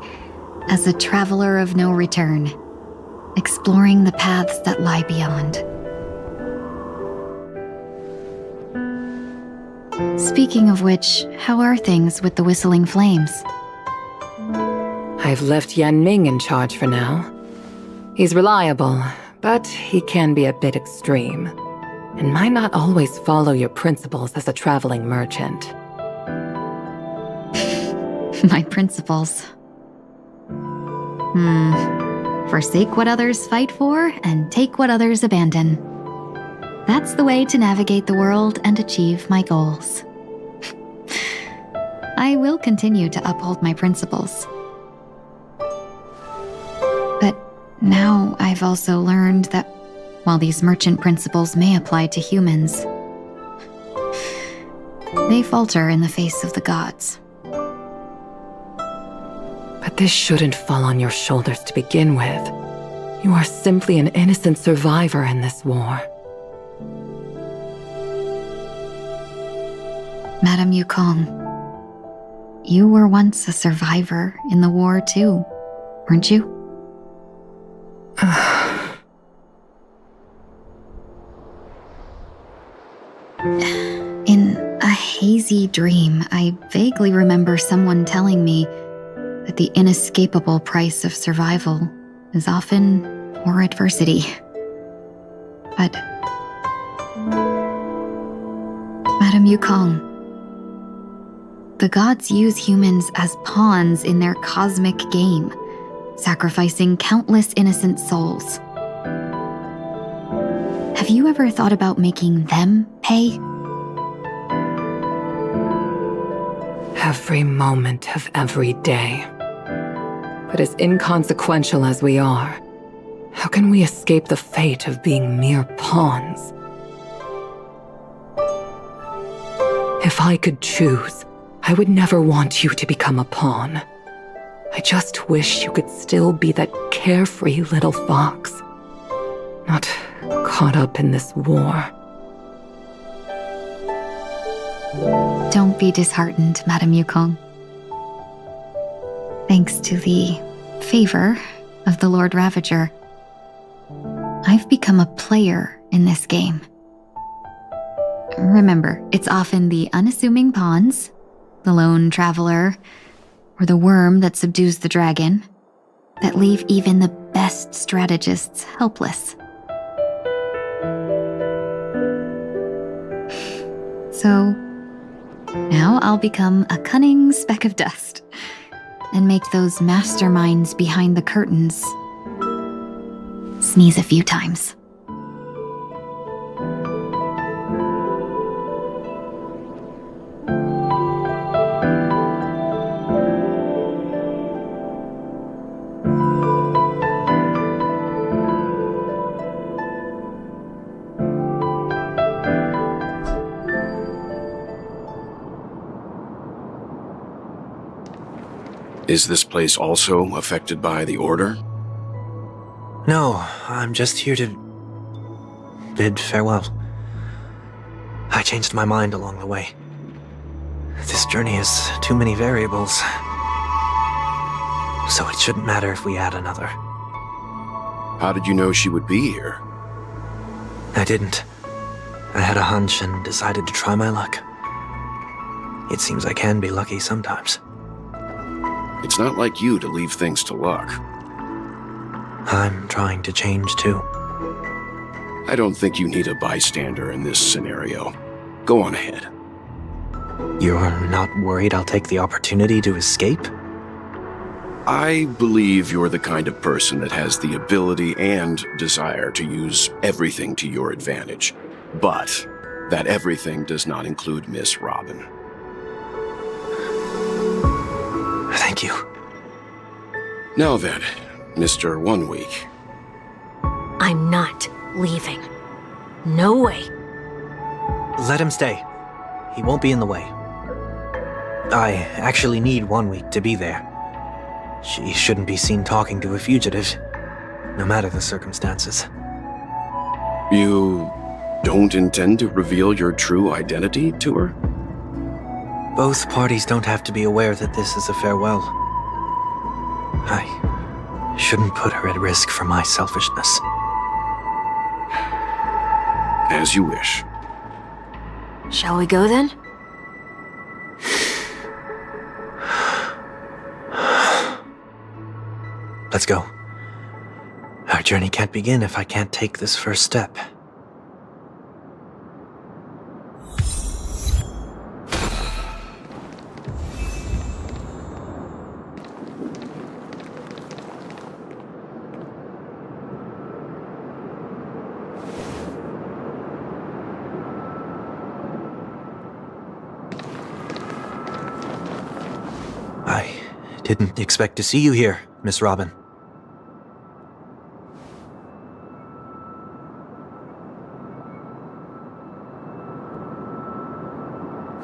as a traveler of no return, exploring the paths that lie beyond. Speaking of which, how are things with the Whistling Flames? I've left Yan Ming in charge for now. He's reliable, but he can be a bit extreme, and might not always follow your principles as a traveling merchant. My principles. Forsake what others fight for and take what others abandon. That's the way to navigate the world and achieve my goals. I will continue to uphold my principles. But now I've also learned that while these merchant principles may apply to humans, they falter in the face of the gods. But this shouldn't fall on your shoulders to begin with. You are simply an innocent survivor in this war. Madame Yukong, you were once a survivor in the war too, weren't you? In a hazy dream, I vaguely remember someone telling me that the inescapable price of survival is often more adversity. But Madame Yukong, the gods use humans as pawns in their cosmic game, sacrificing countless innocent souls. Have you ever thought about making them pay? Every moment of every day. But as inconsequential as we are, how can we escape the fate of being mere pawns? If I could choose, I would never want you to become a pawn. I just wish you could still be that carefree little fox, not caught up in this war. Don't be disheartened, Madame Yukong. Thanks to the favor of the Lord Ravager, I've become a player in this game. Remember, it's often the unassuming pawns, the lone traveler, or the worm that subdues the dragon, that leave even the best strategists helpless. So, now I'll become a cunning speck of dust, and make those masterminds behind the curtains sneeze a few times. Is this place also affected by the Order? No, I'm just here to bid farewell. I changed my mind along the way. This journey has too many variables, so it shouldn't matter if we add another. How did you know she would be here? I didn't. I had a hunch and decided to try my luck. It seems I can be lucky sometimes. It's not like you to leave things to luck. I'm trying to change too. I don't think you need a bystander in this scenario. Go on ahead. You're not worried I'll take the opportunity to escape? I believe you're the kind of person that has the ability and desire to use everything to your advantage. But that everything does not include Miss Robin. Thank you. Now then, Mr. 1 Week. I'm not leaving. No way. Let him stay. He won't be in the way. I actually need 1 week to be there. She shouldn't be seen talking to a fugitive, no matter the circumstances. You don't intend to reveal your true identity to her? Both parties don't have to be aware that this is a farewell. I shouldn't put her at risk for my selfishness. As you wish. Shall we go then? Let's go. Our journey can't begin if I can't take this first step. I didn't expect to see you here, Miss Robin.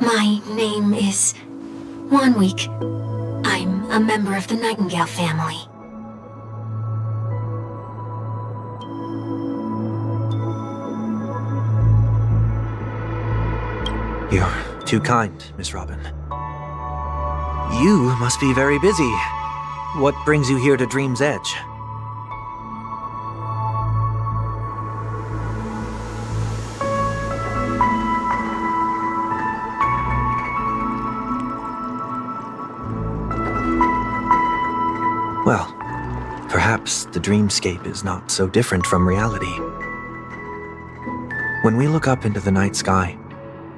My name is 1 Week. I'm a member of the Nightingale family. You're too kind, Miss Robin. You must be very busy. What brings you here to Dream's Edge? Well, perhaps the dreamscape is not so different from reality. When we look up into the night sky,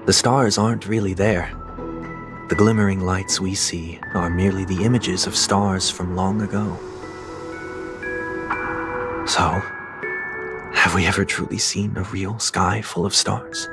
the stars aren't really there. The glimmering lights we see are merely the images of stars from long ago. So, have we ever truly seen a real sky full of stars?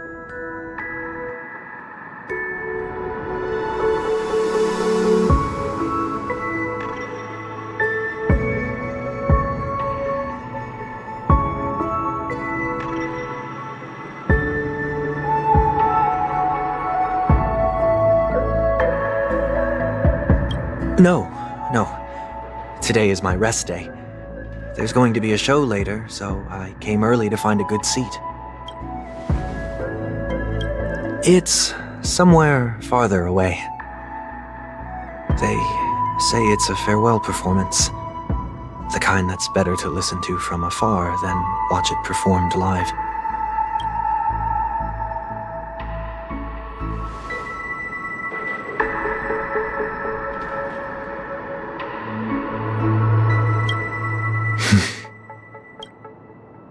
No. Today is my rest day. There's going to be a show later, so I came early to find a good seat. It's somewhere farther away. They say it's a farewell performance. The kind that's better to listen to from afar than watch it performed live.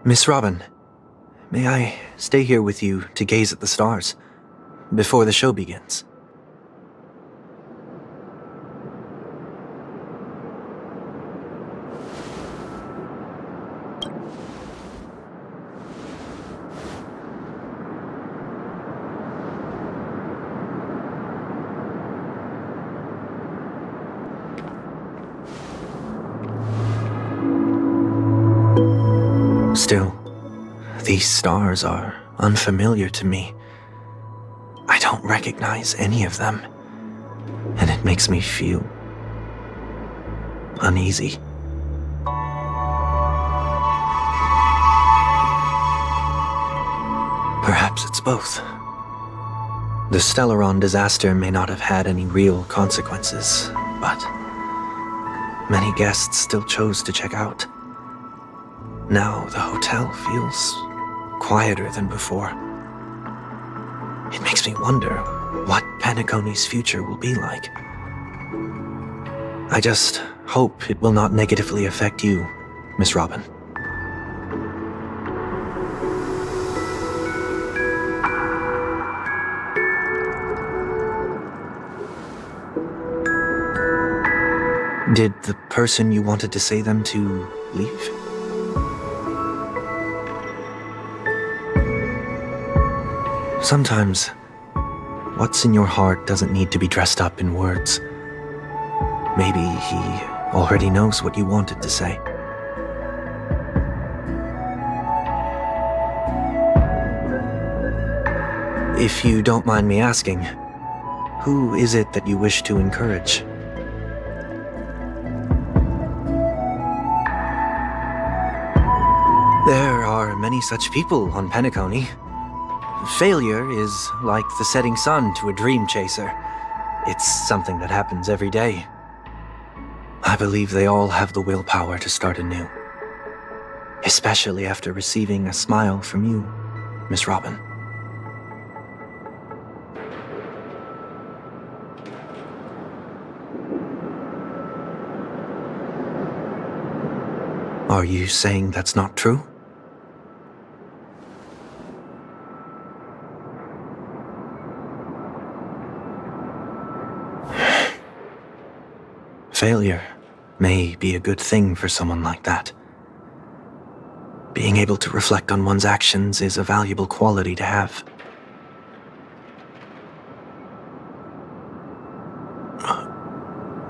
Miss Robin, may I stay here with you to gaze at the stars before the show begins? Still, these stars are unfamiliar to me. I don't recognize any of them, and it makes me feel uneasy. Perhaps it's both. The Stellaron disaster may not have had any real consequences, but many guests still chose to check out. Now the hotel feels quieter than before. It makes me wonder what Penacony's future will be like. I just hope it will not negatively affect you, Miss Robin. Did the person you wanted to say them to leave? Sometimes, what's in your heart doesn't need to be dressed up in words. Maybe he already knows what you wanted to say. If you don't mind me asking, who is it that you wish to encourage? There are many such people on Penacony. Failure is like the setting sun to a dream chaser. It's something that happens every day. I believe they all have the willpower to start anew. Especially after receiving a smile from you, Miss Robin. Are you saying that's not true? Failure may be a good thing for someone like that. Being able to reflect on one's actions is a valuable quality to have.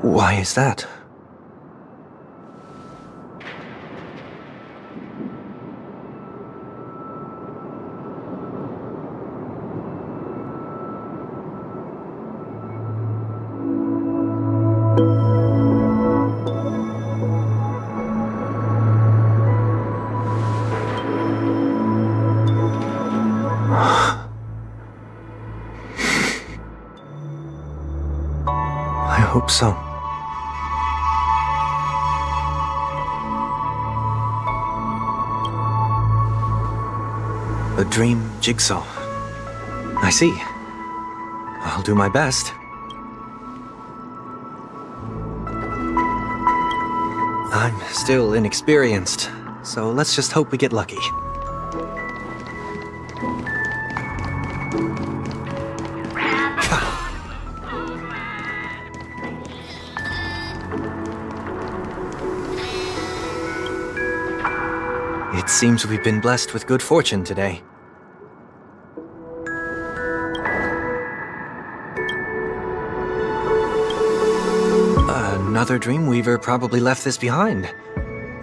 Why is that? I hope so. A dream jigsaw. I see. I'll do my best. I'm still inexperienced, so let's just hope we get lucky. It seems we've been blessed with good fortune today. Another Dreamweaver probably left this behind.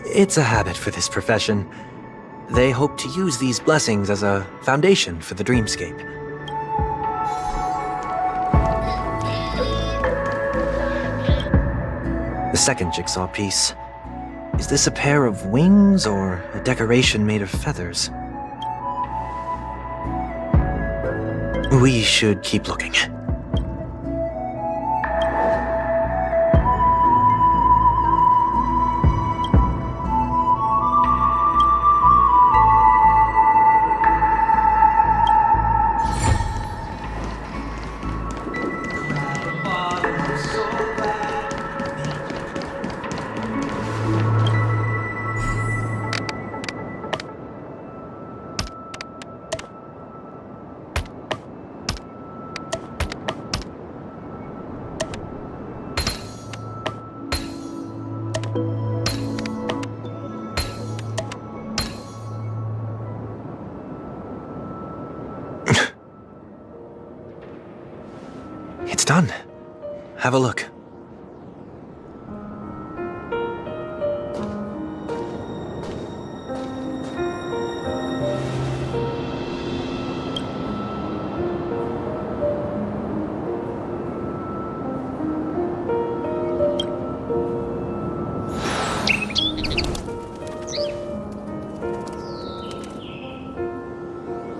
It's a habit for this profession. They hope to use these blessings as a foundation for the dreamscape. The second jigsaw piece. Is this a pair of wings or a decoration made of feathers? We should keep looking. It's done. Have a look.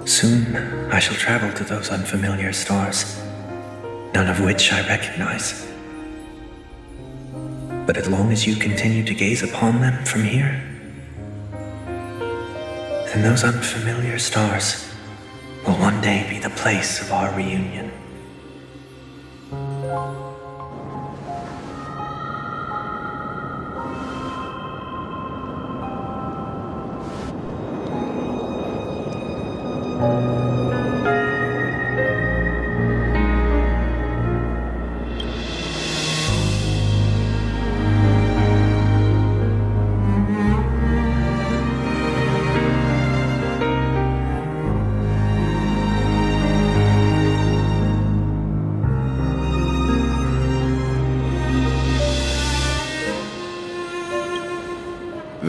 Soon, I shall travel to those unfamiliar stars, none of which I recognize. But as long as you continue to gaze upon them from here, then those unfamiliar stars will one day be the place of our reunion.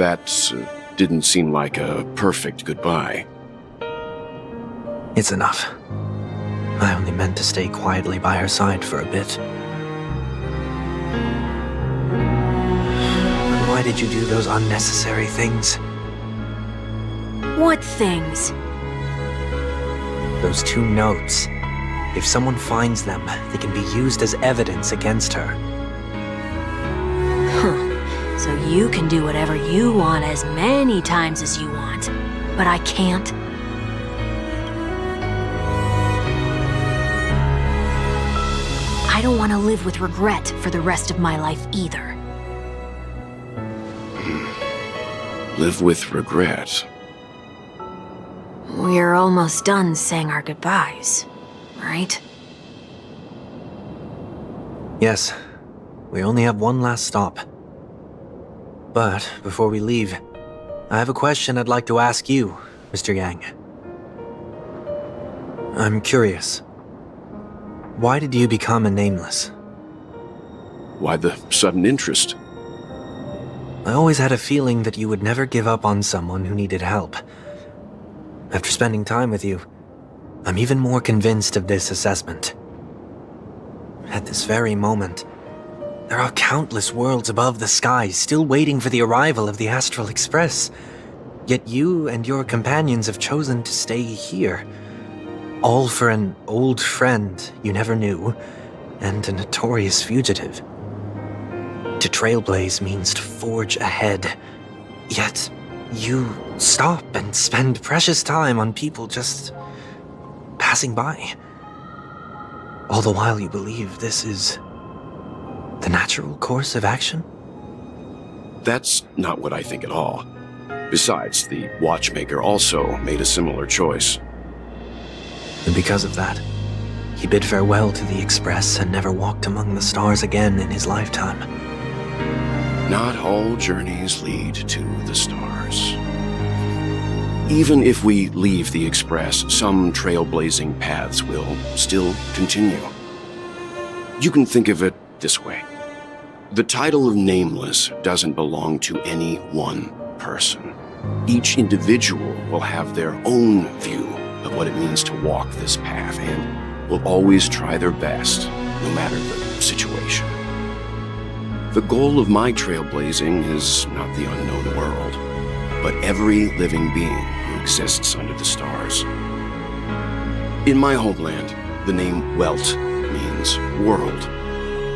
That didn't seem like a perfect goodbye. It's enough. I only meant to stay quietly by her side for a bit. Why did you do those unnecessary things? What things? Those 2 notes. If someone finds them, they can be used as evidence against her. Huh. So you can do whatever you want as many times as you want, but I can't? I don't want to live with regret for the rest of my life either. Live with regret. We're almost done saying our goodbyes, right? Yes. We only have one last stop. But before we leave, I have a question I'd like to ask you, Mr. Yang. I'm curious. Why did you become a nameless? Why the sudden interest? I always had a feeling that you would never give up on someone who needed help. After spending time with you, I'm even more convinced of this assessment. At this very moment, there are countless worlds above the sky still waiting for the arrival of the Astral Express. Yet you and your companions have chosen to stay here. All for an old friend you never knew, and a notorious fugitive. To trailblaze means to forge ahead. Yet, you stop and spend precious time on people just passing by. All the while you believe this is the natural course of action? That's not what I think at all. Besides, the watchmaker also made a similar choice. And because of that, he bid farewell to the Express and never walked among the stars again in his lifetime. Not all journeys lead to the stars. Even if we leave the Express, some trailblazing paths will still continue. You can think of it this way. The title of Nameless doesn't belong to any one person. Each individual will have their own view of what it means to walk this path and will always try their best, no matter the situation. The goal of my trailblazing is not the unknown world, but every living being who exists under the stars. In my homeland, the name Welt means world.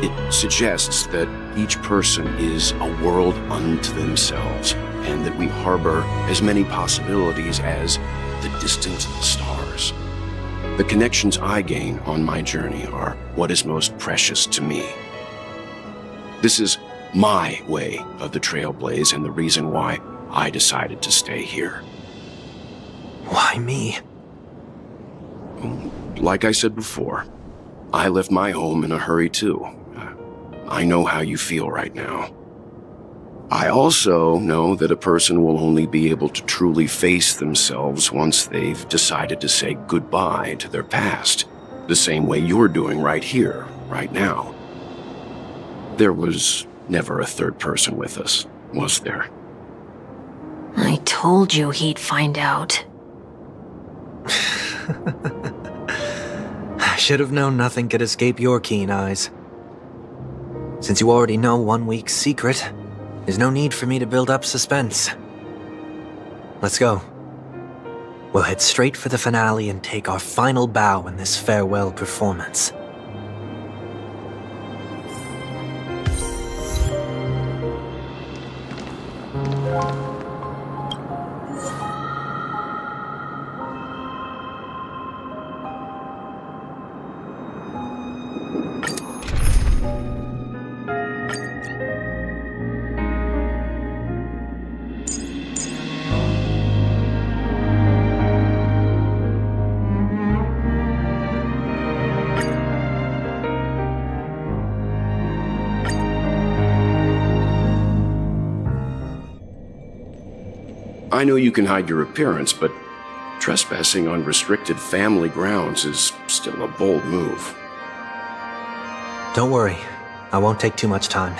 It suggests that each person is a world unto themselves, and that we harbor as many possibilities as the distant stars. The connections I gain on my journey are what is most precious to me. This is my way of the trailblaze and the reason why I decided to stay here. Why me? Like I said before, I left my home in a hurry too. I know how you feel right now. I also know that a person will only be able to truly face themselves once they've decided to say goodbye to their past, the same way you're doing right here, right now. There was never a third person with us, was there? I told you he'd find out. I should have known nothing could escape your keen eyes. Since you already know 1 week's secret, there's no need for me to build up suspense. Let's go. We'll head straight for the finale and take our final bow in this farewell performance. I know you can hide your appearance, but trespassing on restricted family grounds is still a bold move. Don't worry, I won't take too much time.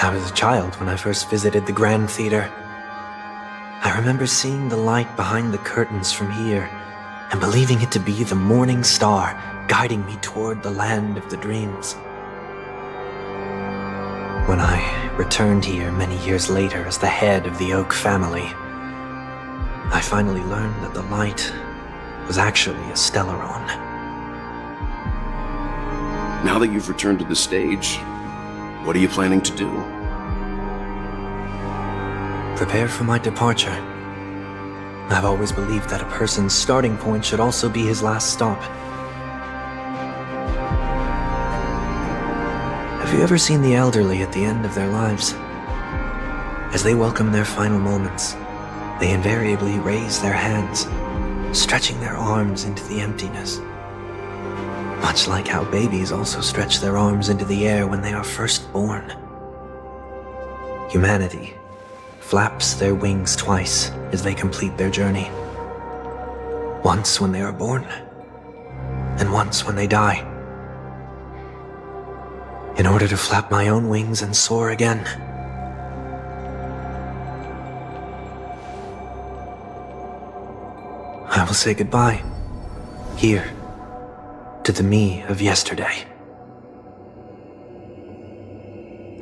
I was a child when I first visited the Grand Theater. I remember seeing the light behind the curtains from here and believing it to be the morning star guiding me toward the land of the dreams. When I returned here many years later as the head of the Oak family, I finally learned that the light was actually a Stellaron. Now that you've returned to the stage, what are you planning to do? Prepare for my departure. I've always believed that a person's starting point should also be his last stop. Have you ever seen the elderly at the end of their lives? As they welcome their final moments, they invariably raise their hands, stretching their arms into the emptiness. Much like how babies also stretch their arms into the air when they are first born. Humanity flaps their wings twice as they complete their journey. Once when they are born, and once when they die. In order to flap my own wings and soar again. I will say goodbye, here, to the me of yesterday.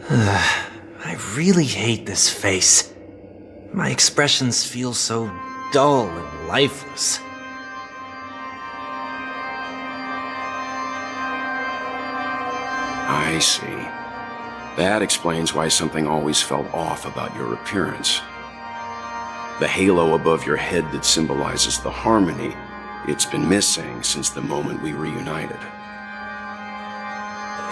I really hate this face. My expressions feel so dull and lifeless. I see. That explains why something always felt off about your appearance. The halo above your head that symbolizes the harmony, it's been missing since the moment we reunited.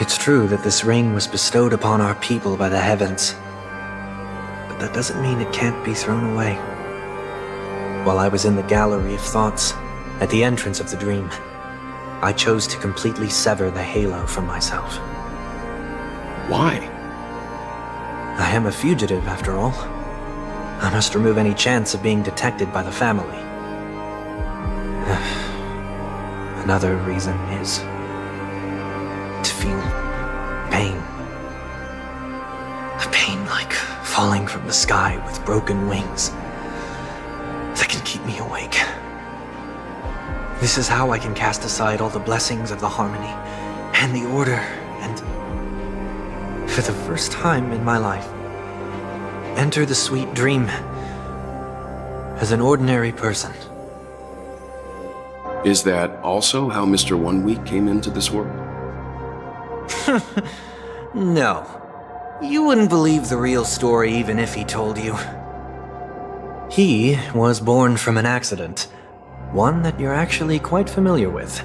It's true that this ring was bestowed upon our people by the heavens. But that doesn't mean it can't be thrown away. While I was in the gallery of thoughts, at the entrance of the dream, I chose to completely sever the halo from myself. Why? I am a fugitive, after all. I must remove any chance of being detected by the family. Another reason is to feel pain. A pain like falling from the sky with broken wings that can keep me awake. This is how I can cast aside all the blessings of the harmony and the order and, for the first time in my life, enter the sweet dream as an ordinary person. Is that also how Mr. 1 Week came into this world? No. You wouldn't believe the real story even if he told you. He was born from an accident, one that you're actually quite familiar with.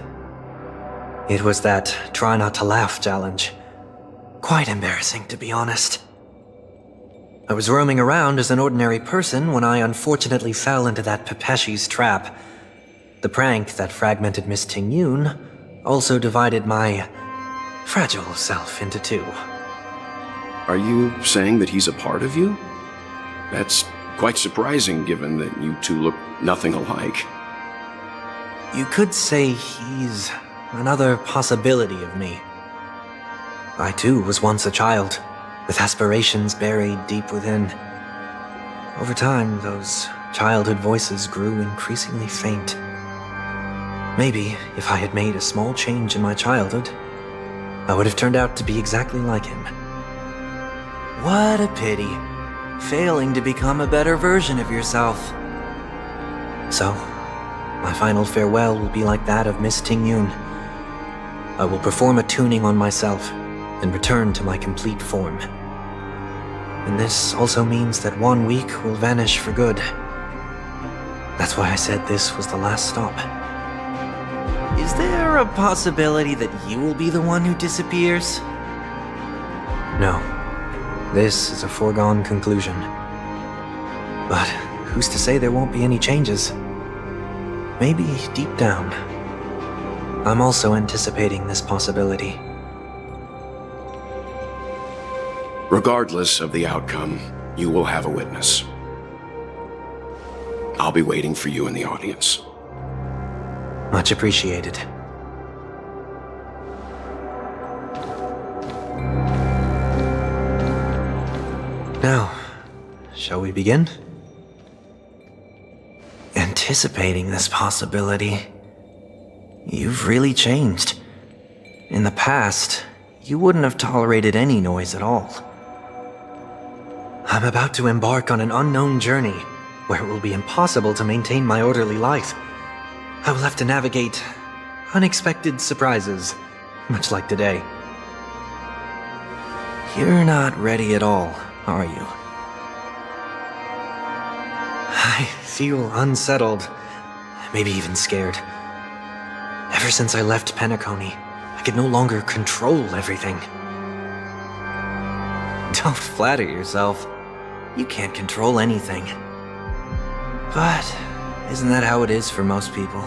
It was that try not to laugh challenge. Quite embarrassing, to be honest. I was roaming around as an ordinary person when I unfortunately fell into that Pepeshi's trap. The prank that fragmented Miss Ting-Yun also divided my fragile self into two. Are you saying that he's a part of you? That's quite surprising given that you two look nothing alike. You could say he's another possibility of me. I too was once a child, with aspirations buried deep within. Over time, those childhood voices grew increasingly faint. Maybe if I had made a small change in my childhood, I would have turned out to be exactly like him. What a pity, failing to become a better version of yourself. So, my final farewell will be like that of Miss Ting-Yun. I will perform a tuning on myself and return to my complete form. And this also means that 1 week will vanish for good. That's why I said this was the last stop. Is there a possibility that you will be the one who disappears? No. This is a foregone conclusion. But who's to say there won't be any changes? Maybe deep down, I'm also anticipating this possibility. Regardless of the outcome, you will have a witness. I'll be waiting for you in the audience. Much appreciated. Now, shall we begin? Anticipating this possibility, you've really changed. In the past, you wouldn't have tolerated any noise at all. I'm about to embark on an unknown journey where it will be impossible to maintain my orderly life. I will have to navigate unexpected surprises, much like today. You're not ready at all, are you? I feel unsettled, maybe even scared. Ever since I left Penacony, I could no longer control everything. Don't flatter yourself. You can't control anything. But isn't that how it is for most people?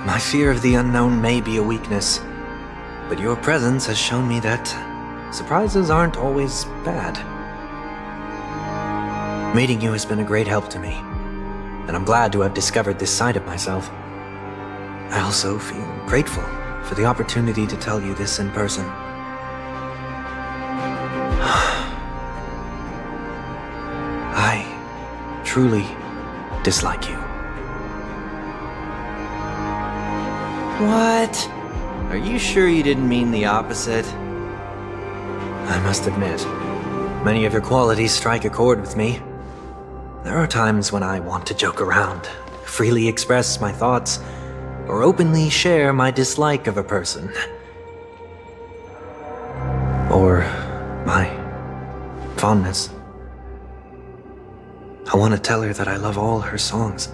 My fear of the unknown may be a weakness, but your presence has shown me that surprises aren't always bad. Meeting you has been a great help to me, and I'm glad to have discovered this side of myself. I also feel grateful for the opportunity to tell you this in person. I truly dislike you. What? Are you sure you didn't mean the opposite? I must admit, many of your qualities strike a chord with me. There are times when I want to joke around, freely express my thoughts, or openly share my dislike of a person. Or my fondness. I want to tell her that I love all her songs.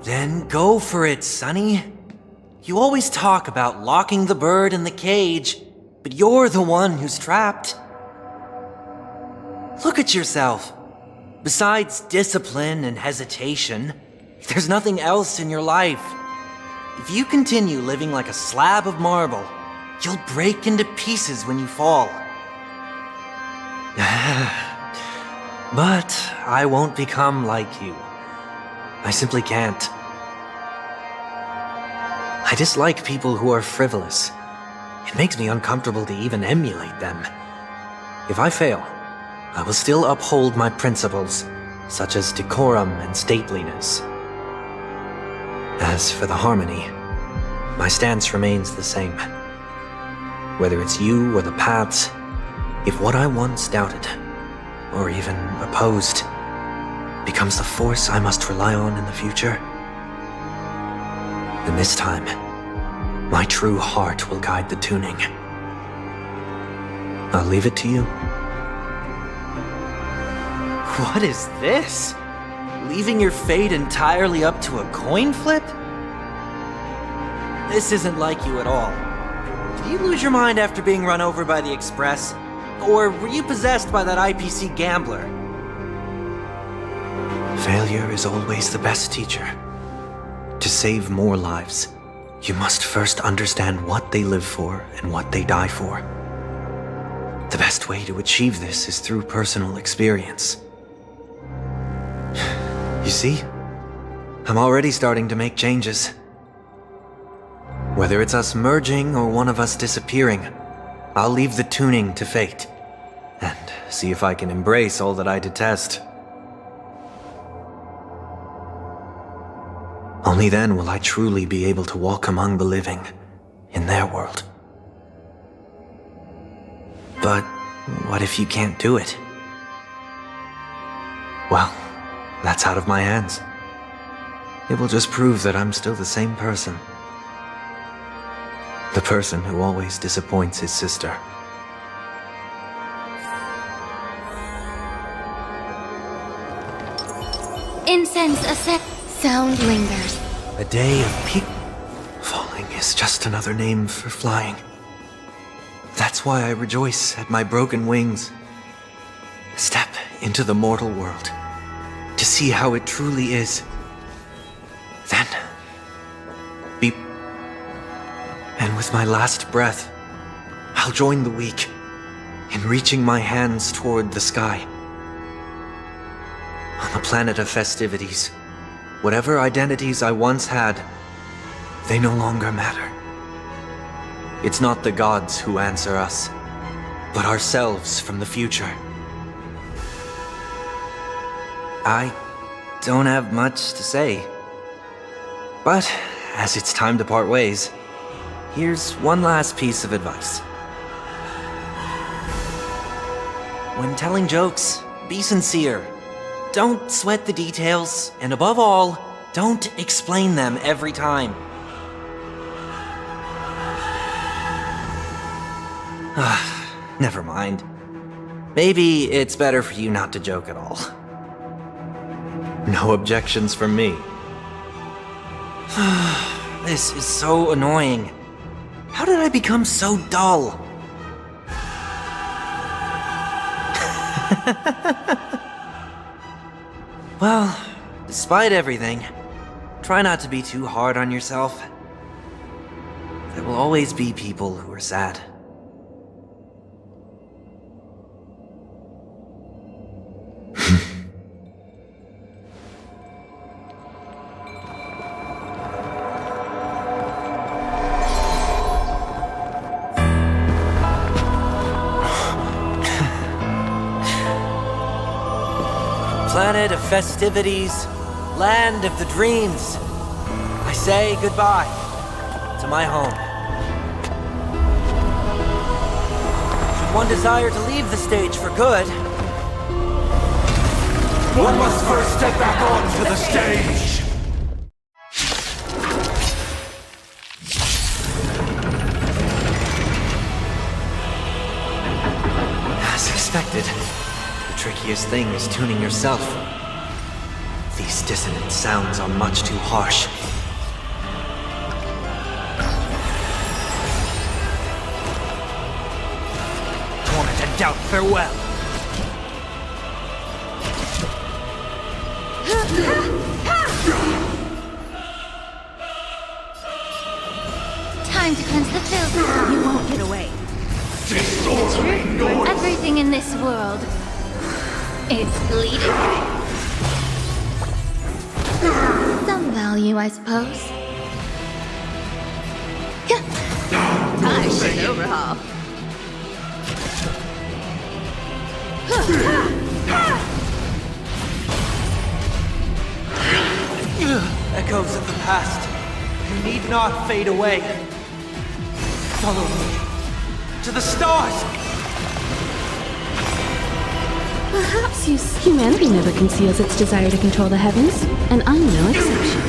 Then go for it, Sonny. You always talk about locking the bird in the cage, but you're the one who's trapped. Look at yourself. Besides discipline and hesitation, there's nothing else in your life. If you continue living like a slab of marble, you'll break into pieces when you fall. But I won't become like you. I simply can't. I dislike people who are frivolous. It makes me uncomfortable to even emulate them. If I fail, I will still uphold my principles, such as decorum and stateliness. As for the harmony, my stance remains the same. Whether it's you or the paths, if what I once doubted, or even opposed, becomes the force I must rely on in the future, then this time, my true heart will guide the tuning. I'll leave it to you. What is this? Leaving your fate entirely up to a coin flip? This isn't like you at all. Did you lose your mind after being run over by the Express? Or were you possessed by that IPC gambler? Failure is always the best teacher. To save more lives, you must first understand what they live for and what they die for. The best way to achieve this is through personal experience. You see, I'm already starting to make changes. Whether it's us merging or one of us disappearing, I'll leave the tuning to fate, and see if I can embrace all that I detest. Only then will I truly be able to walk among the living, in their world. But what if you can't do it? Well, that's out of my hands. It will just prove that I'm still the same person. The person who always disappoints his sister. Incense sound lingers. A day of peak. Falling is just another name for flying. That's why I rejoice at my broken wings. Step into the mortal world to see how it truly is. Then, be. And with my last breath, I'll join the weak in reaching my hands toward the sky. On the planet of festivities, whatever identities I once had, they no longer matter. It's not the gods who answer us, but ourselves from the future. I don't have much to say. But as it's time to part ways, here's one last piece of advice. When telling jokes, be sincere. Don't sweat the details, and above all, don't explain them every time. Never mind. Maybe it's better for you not to joke at all. No objections from me. This is so annoying. How did I become so dull? Well, despite everything, try not to be too hard on yourself. There will always be people who are sad. Planet of festivities, land of the dreams, I say goodbye to my home. Should one desire to leave the stage for good, one must first step back onto the stage! As expected. The trickiest thing is tuning yourself. These dissonant sounds are much too harsh. Torment and doubt, farewell! Time to cleanse the filth. You won't get away. Disorderly noise! Everything in this world is bleeding. Some value, I suppose. Time for an overhaul. Echoes of the past. You need not fade away. Follow me. To the stars! Perhaps humanity never conceals its desire to control the heavens, and I'm no exception.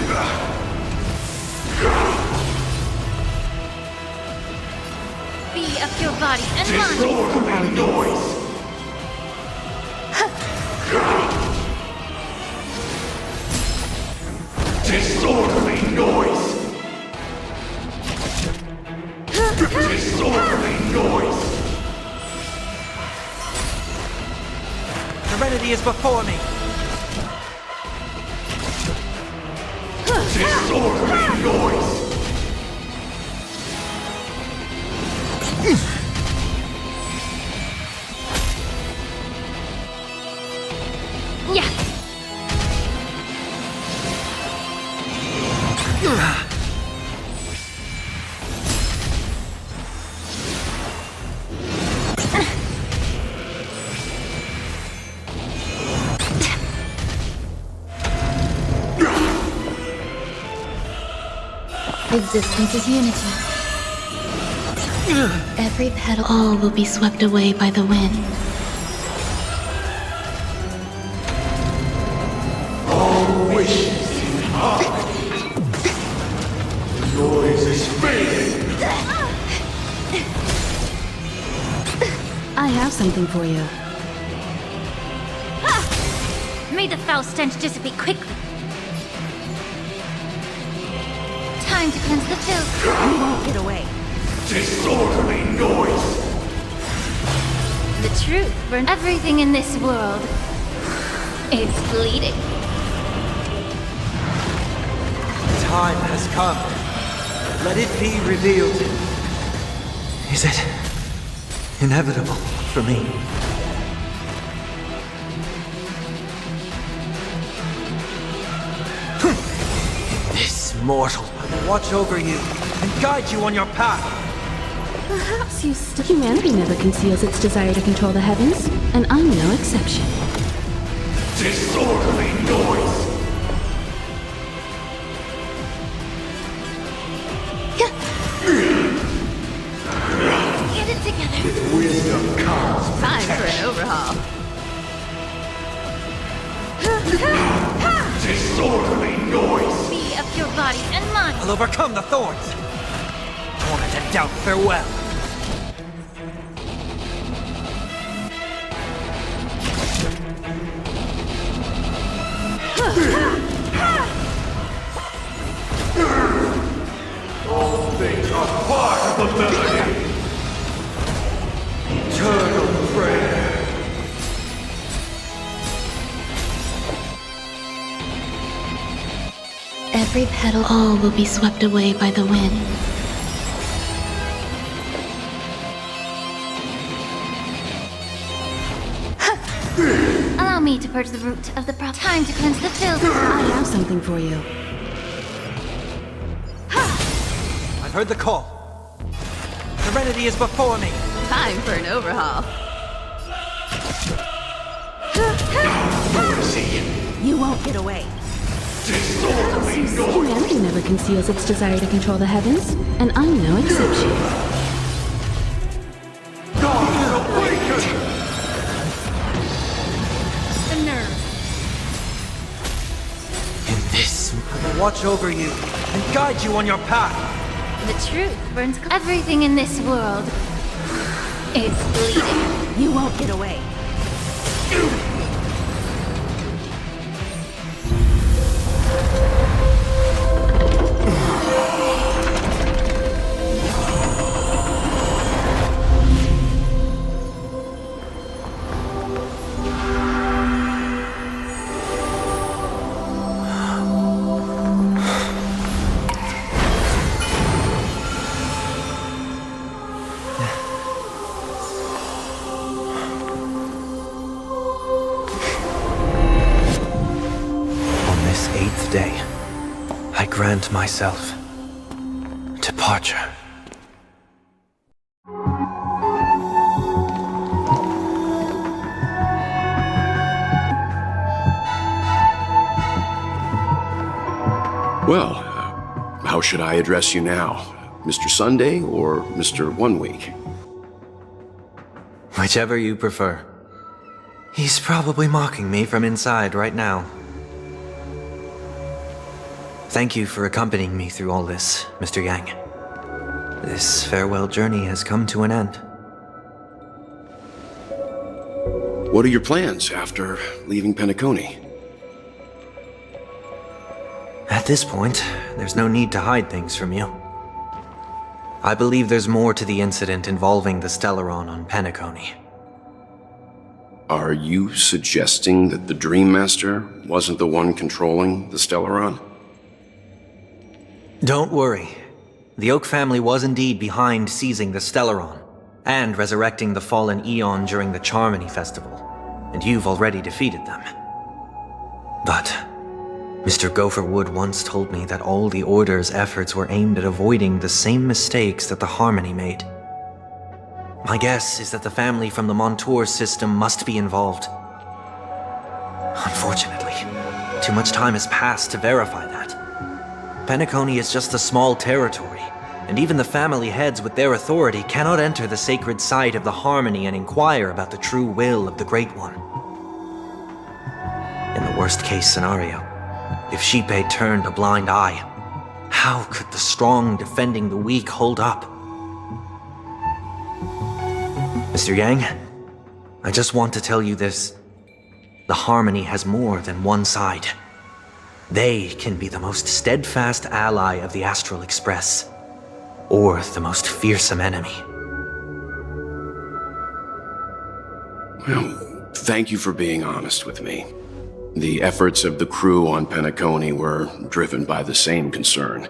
Be of your body and mind. Disorderly noise! Disorderly noise! Disorderly noise! Serenity is before me. Disorderly noise! Yeah. Existence is unity. Every petal, all will be swept away by the wind. All wishes in harmony. The noise is fading. I have something for you. May the foul stench dissipate quickly. Time to cleanse the filth. You won't get away. Disorderly noise! The truth burns. Everything in this world is bleeding. Time has come. Let it be revealed. Is it inevitable for me? This mortal will watch over you and guide you on your path. Perhaps humanity never conceals its desire to control the heavens, and I'm no exception. Disorderly noise! Get it together. With wisdom comes Time for an overhaul. disorderly noise! Be of your body and mind. I'll overcome the thorns. Torment and doubt, farewell. All things are part of the melody! Eternal prayer! Every petal, all will be swept away by the wind. Allow me to purge the root of the problem. Time to cleanse the filth. I have something for you. I've heard the call. Serenity is before me. Time for an overhaul. You won't get away. Disorderly noise! Humanity never conceals its desire to control the heavens, and I'm no exception. God awaken! The nerve. In this, I will watch over you and guide you on your path. The truth burns. Everything in this world is bleeding. You won't get away. Day, I grant myself departure. Well, how should I address you now? Mr. Sunday or Mr. 1 Week? Whichever you prefer. He's probably mocking me from inside right now. Thank you for accompanying me through all this, Mr. Yang. This farewell journey has come to an end. What are your plans after leaving Penacony? At this point, there's no need to hide things from you. I believe there's more to the incident involving the Stellaron on Penacony. Are you suggesting that the Dream Master wasn't the one controlling the Stellaron? Don't worry. The Oak family was indeed behind seizing the Stellaron and resurrecting the fallen Eon during the Charmony Festival, and you've already defeated them. But Mr. Gopherwood once told me that all the Order's efforts were aimed at avoiding the same mistakes that the Harmony made. My guess is that the family from the Montour system must be involved. Unfortunately, too much time has passed to verify that. Penacony is just a small territory, and even the family heads with their authority cannot enter the sacred site of the Harmony and inquire about the true will of the Great One. In the worst-case scenario, if Xipe turned a blind eye, how could the strong defending the weak hold up? Mr. Yang, I just want to tell you this. The Harmony has more than one side. They can be the most steadfast ally of the Astral Express, or the most fearsome enemy. Well, thank you for being honest with me. The efforts of the crew on Penacony were driven by the same concern.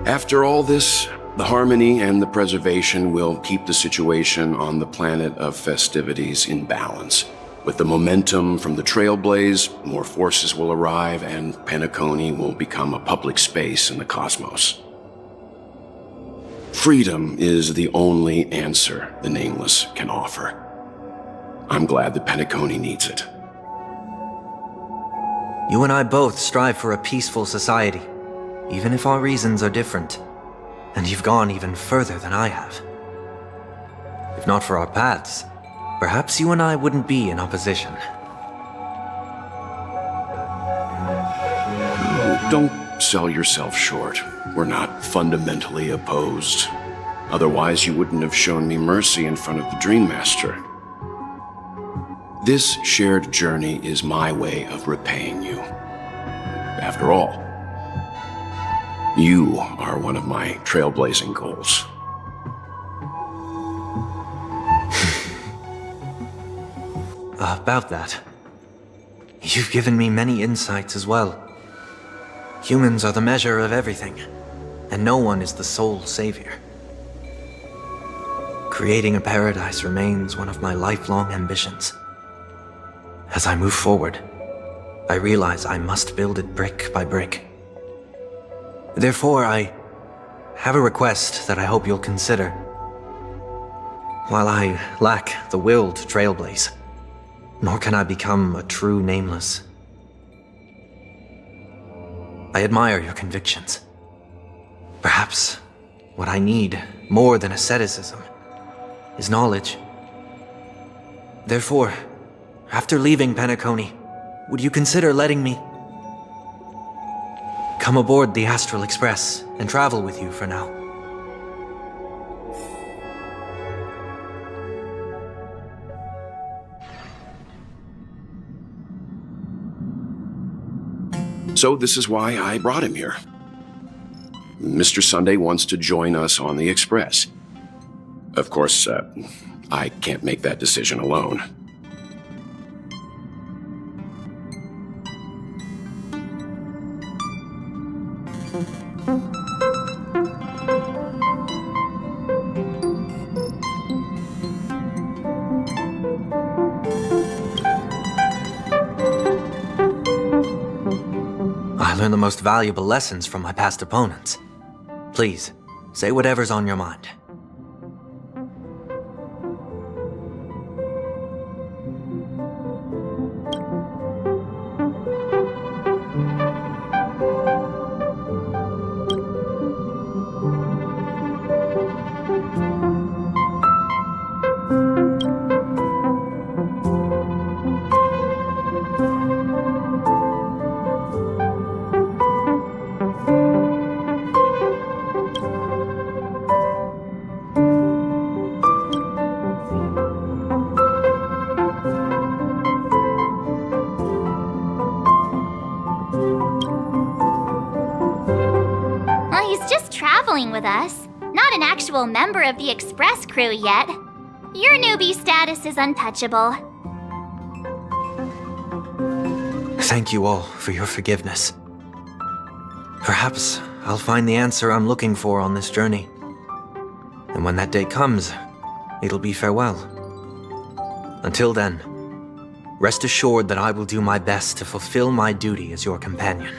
After all this, the Harmony and the Preservation will keep the situation on the planet of festivities in balance. With the momentum from the Trailblaze, more forces will arrive and Penacony will become a public space in the cosmos. Freedom is the only answer the Nameless can offer. I'm glad that Penacony needs it. You and I both strive for a peaceful society, even if our reasons are different. And you've gone even further than I have. If not for our paths, perhaps you and I wouldn't be in opposition. Don't sell yourself short. We're not fundamentally opposed. Otherwise, you wouldn't have shown me mercy in front of the Dream Master. This shared journey is my way of repaying you. After all, you are one of my trailblazing goals. About that, you've given me many insights as well. Humans are the measure of everything, and no one is the sole savior. Creating a paradise remains one of my lifelong ambitions. As I move forward, I realize I must build it brick by brick. Therefore, I have a request that I hope you'll consider. While I lack the will to trailblaze, nor can I become a true Nameless, I admire your convictions. Perhaps what I need, more than asceticism, is knowledge. Therefore, after leaving Penacony, would you consider letting me come aboard the Astral Express and travel with you for now? So this is why I brought him here. Mr. Sunday wants to join us on the Express. Of course, I can't make that decision alone. I learned the most valuable lessons from my past opponents. Please, say whatever's on your mind. With us. Not an actual member of the Express crew yet. Your newbie status is untouchable. Thank you all for your forgiveness. Perhaps I'll find the answer I'm looking for on this journey. And when that day comes, it'll be farewell. Until then, rest assured that I will do my best to fulfill my duty as your companion.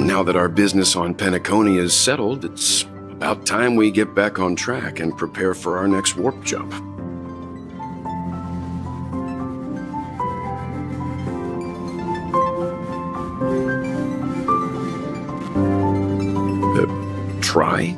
Now that our business on Penacony is settled, it's about time we get back on track and prepare for our next warp jump. Try?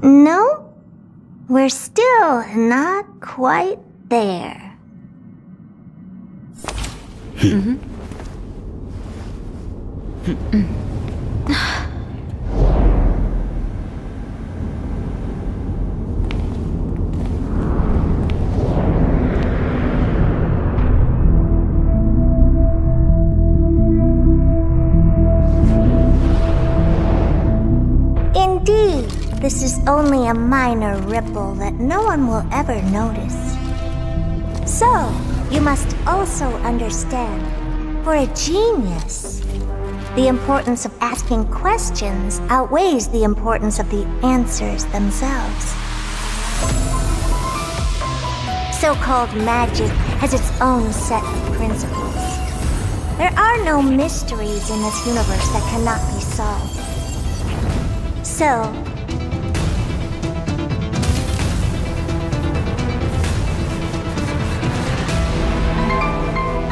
No, we're still not quite there. Indeed, the this is only a minor ripple that no one will ever notice. So, you must also understand, for a genius, the importance of asking questions outweighs the importance of the answers themselves. So-called magic has its own set of principles. There are no mysteries in this universe that cannot be solved. So,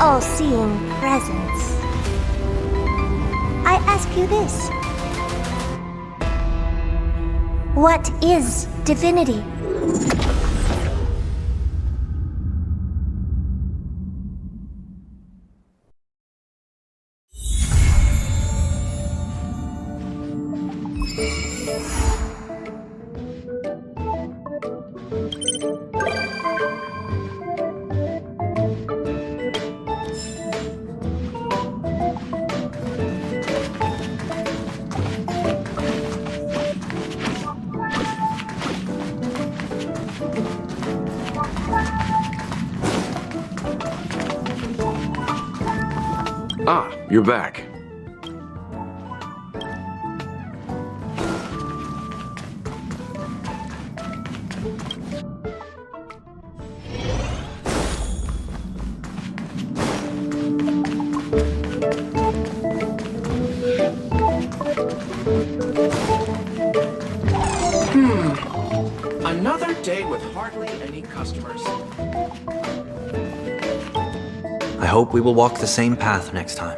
all-seeing presence, I ask you this. What is divinity? Ah, you're back. Another day with hardly any customers. I hope we will walk the same path next time.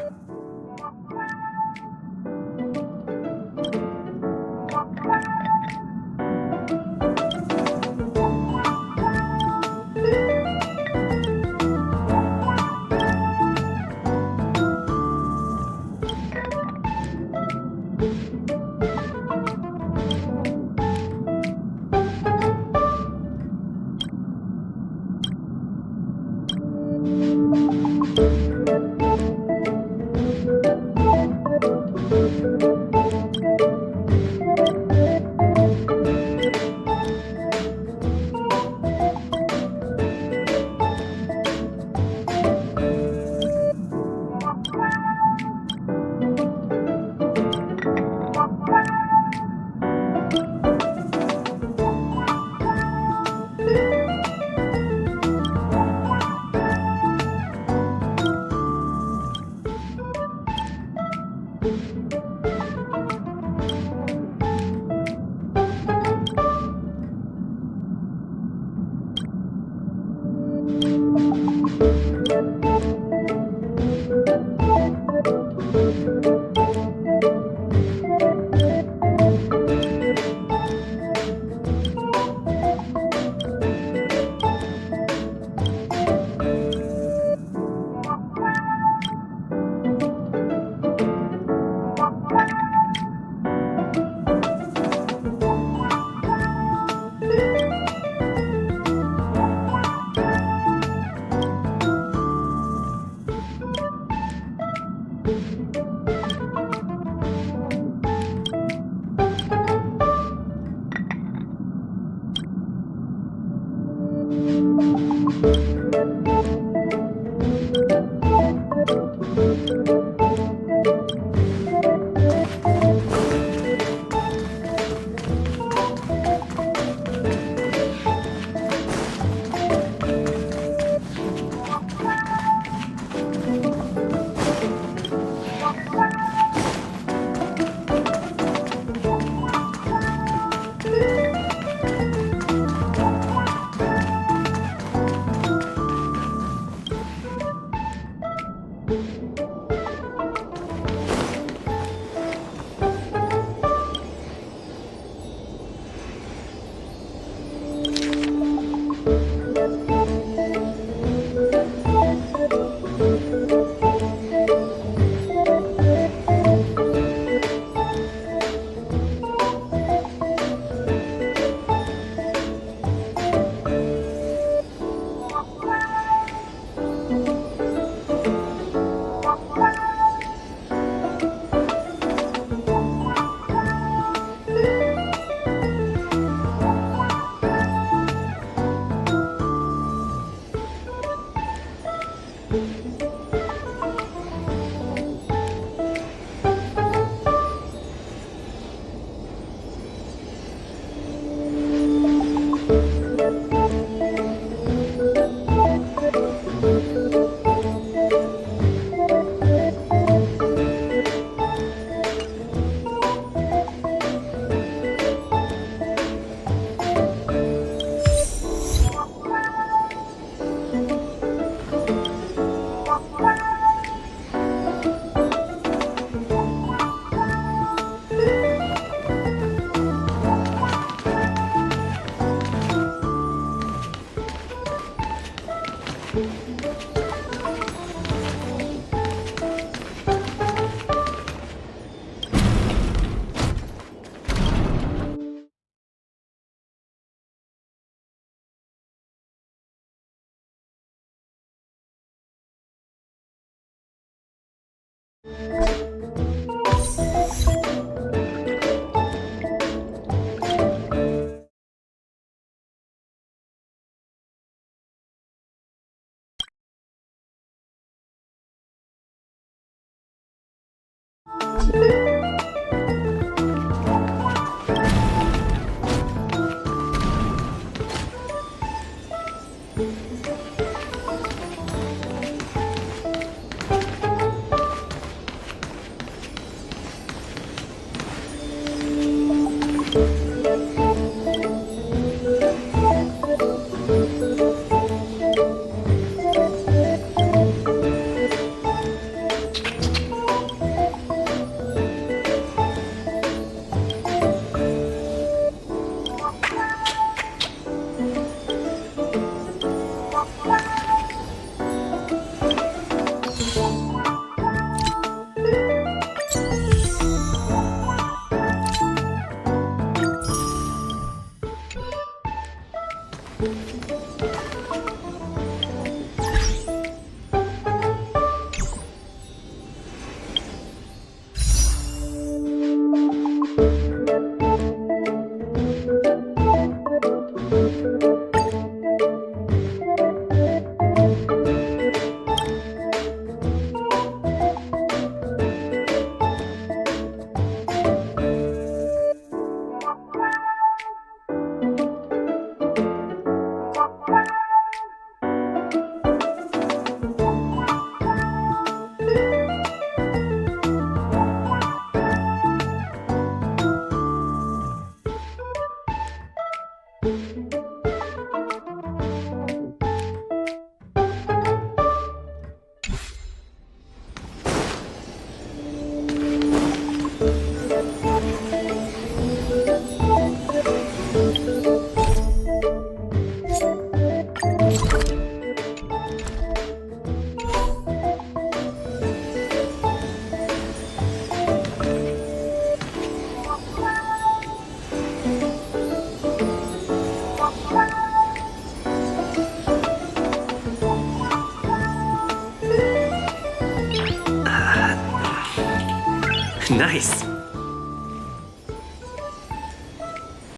Nice.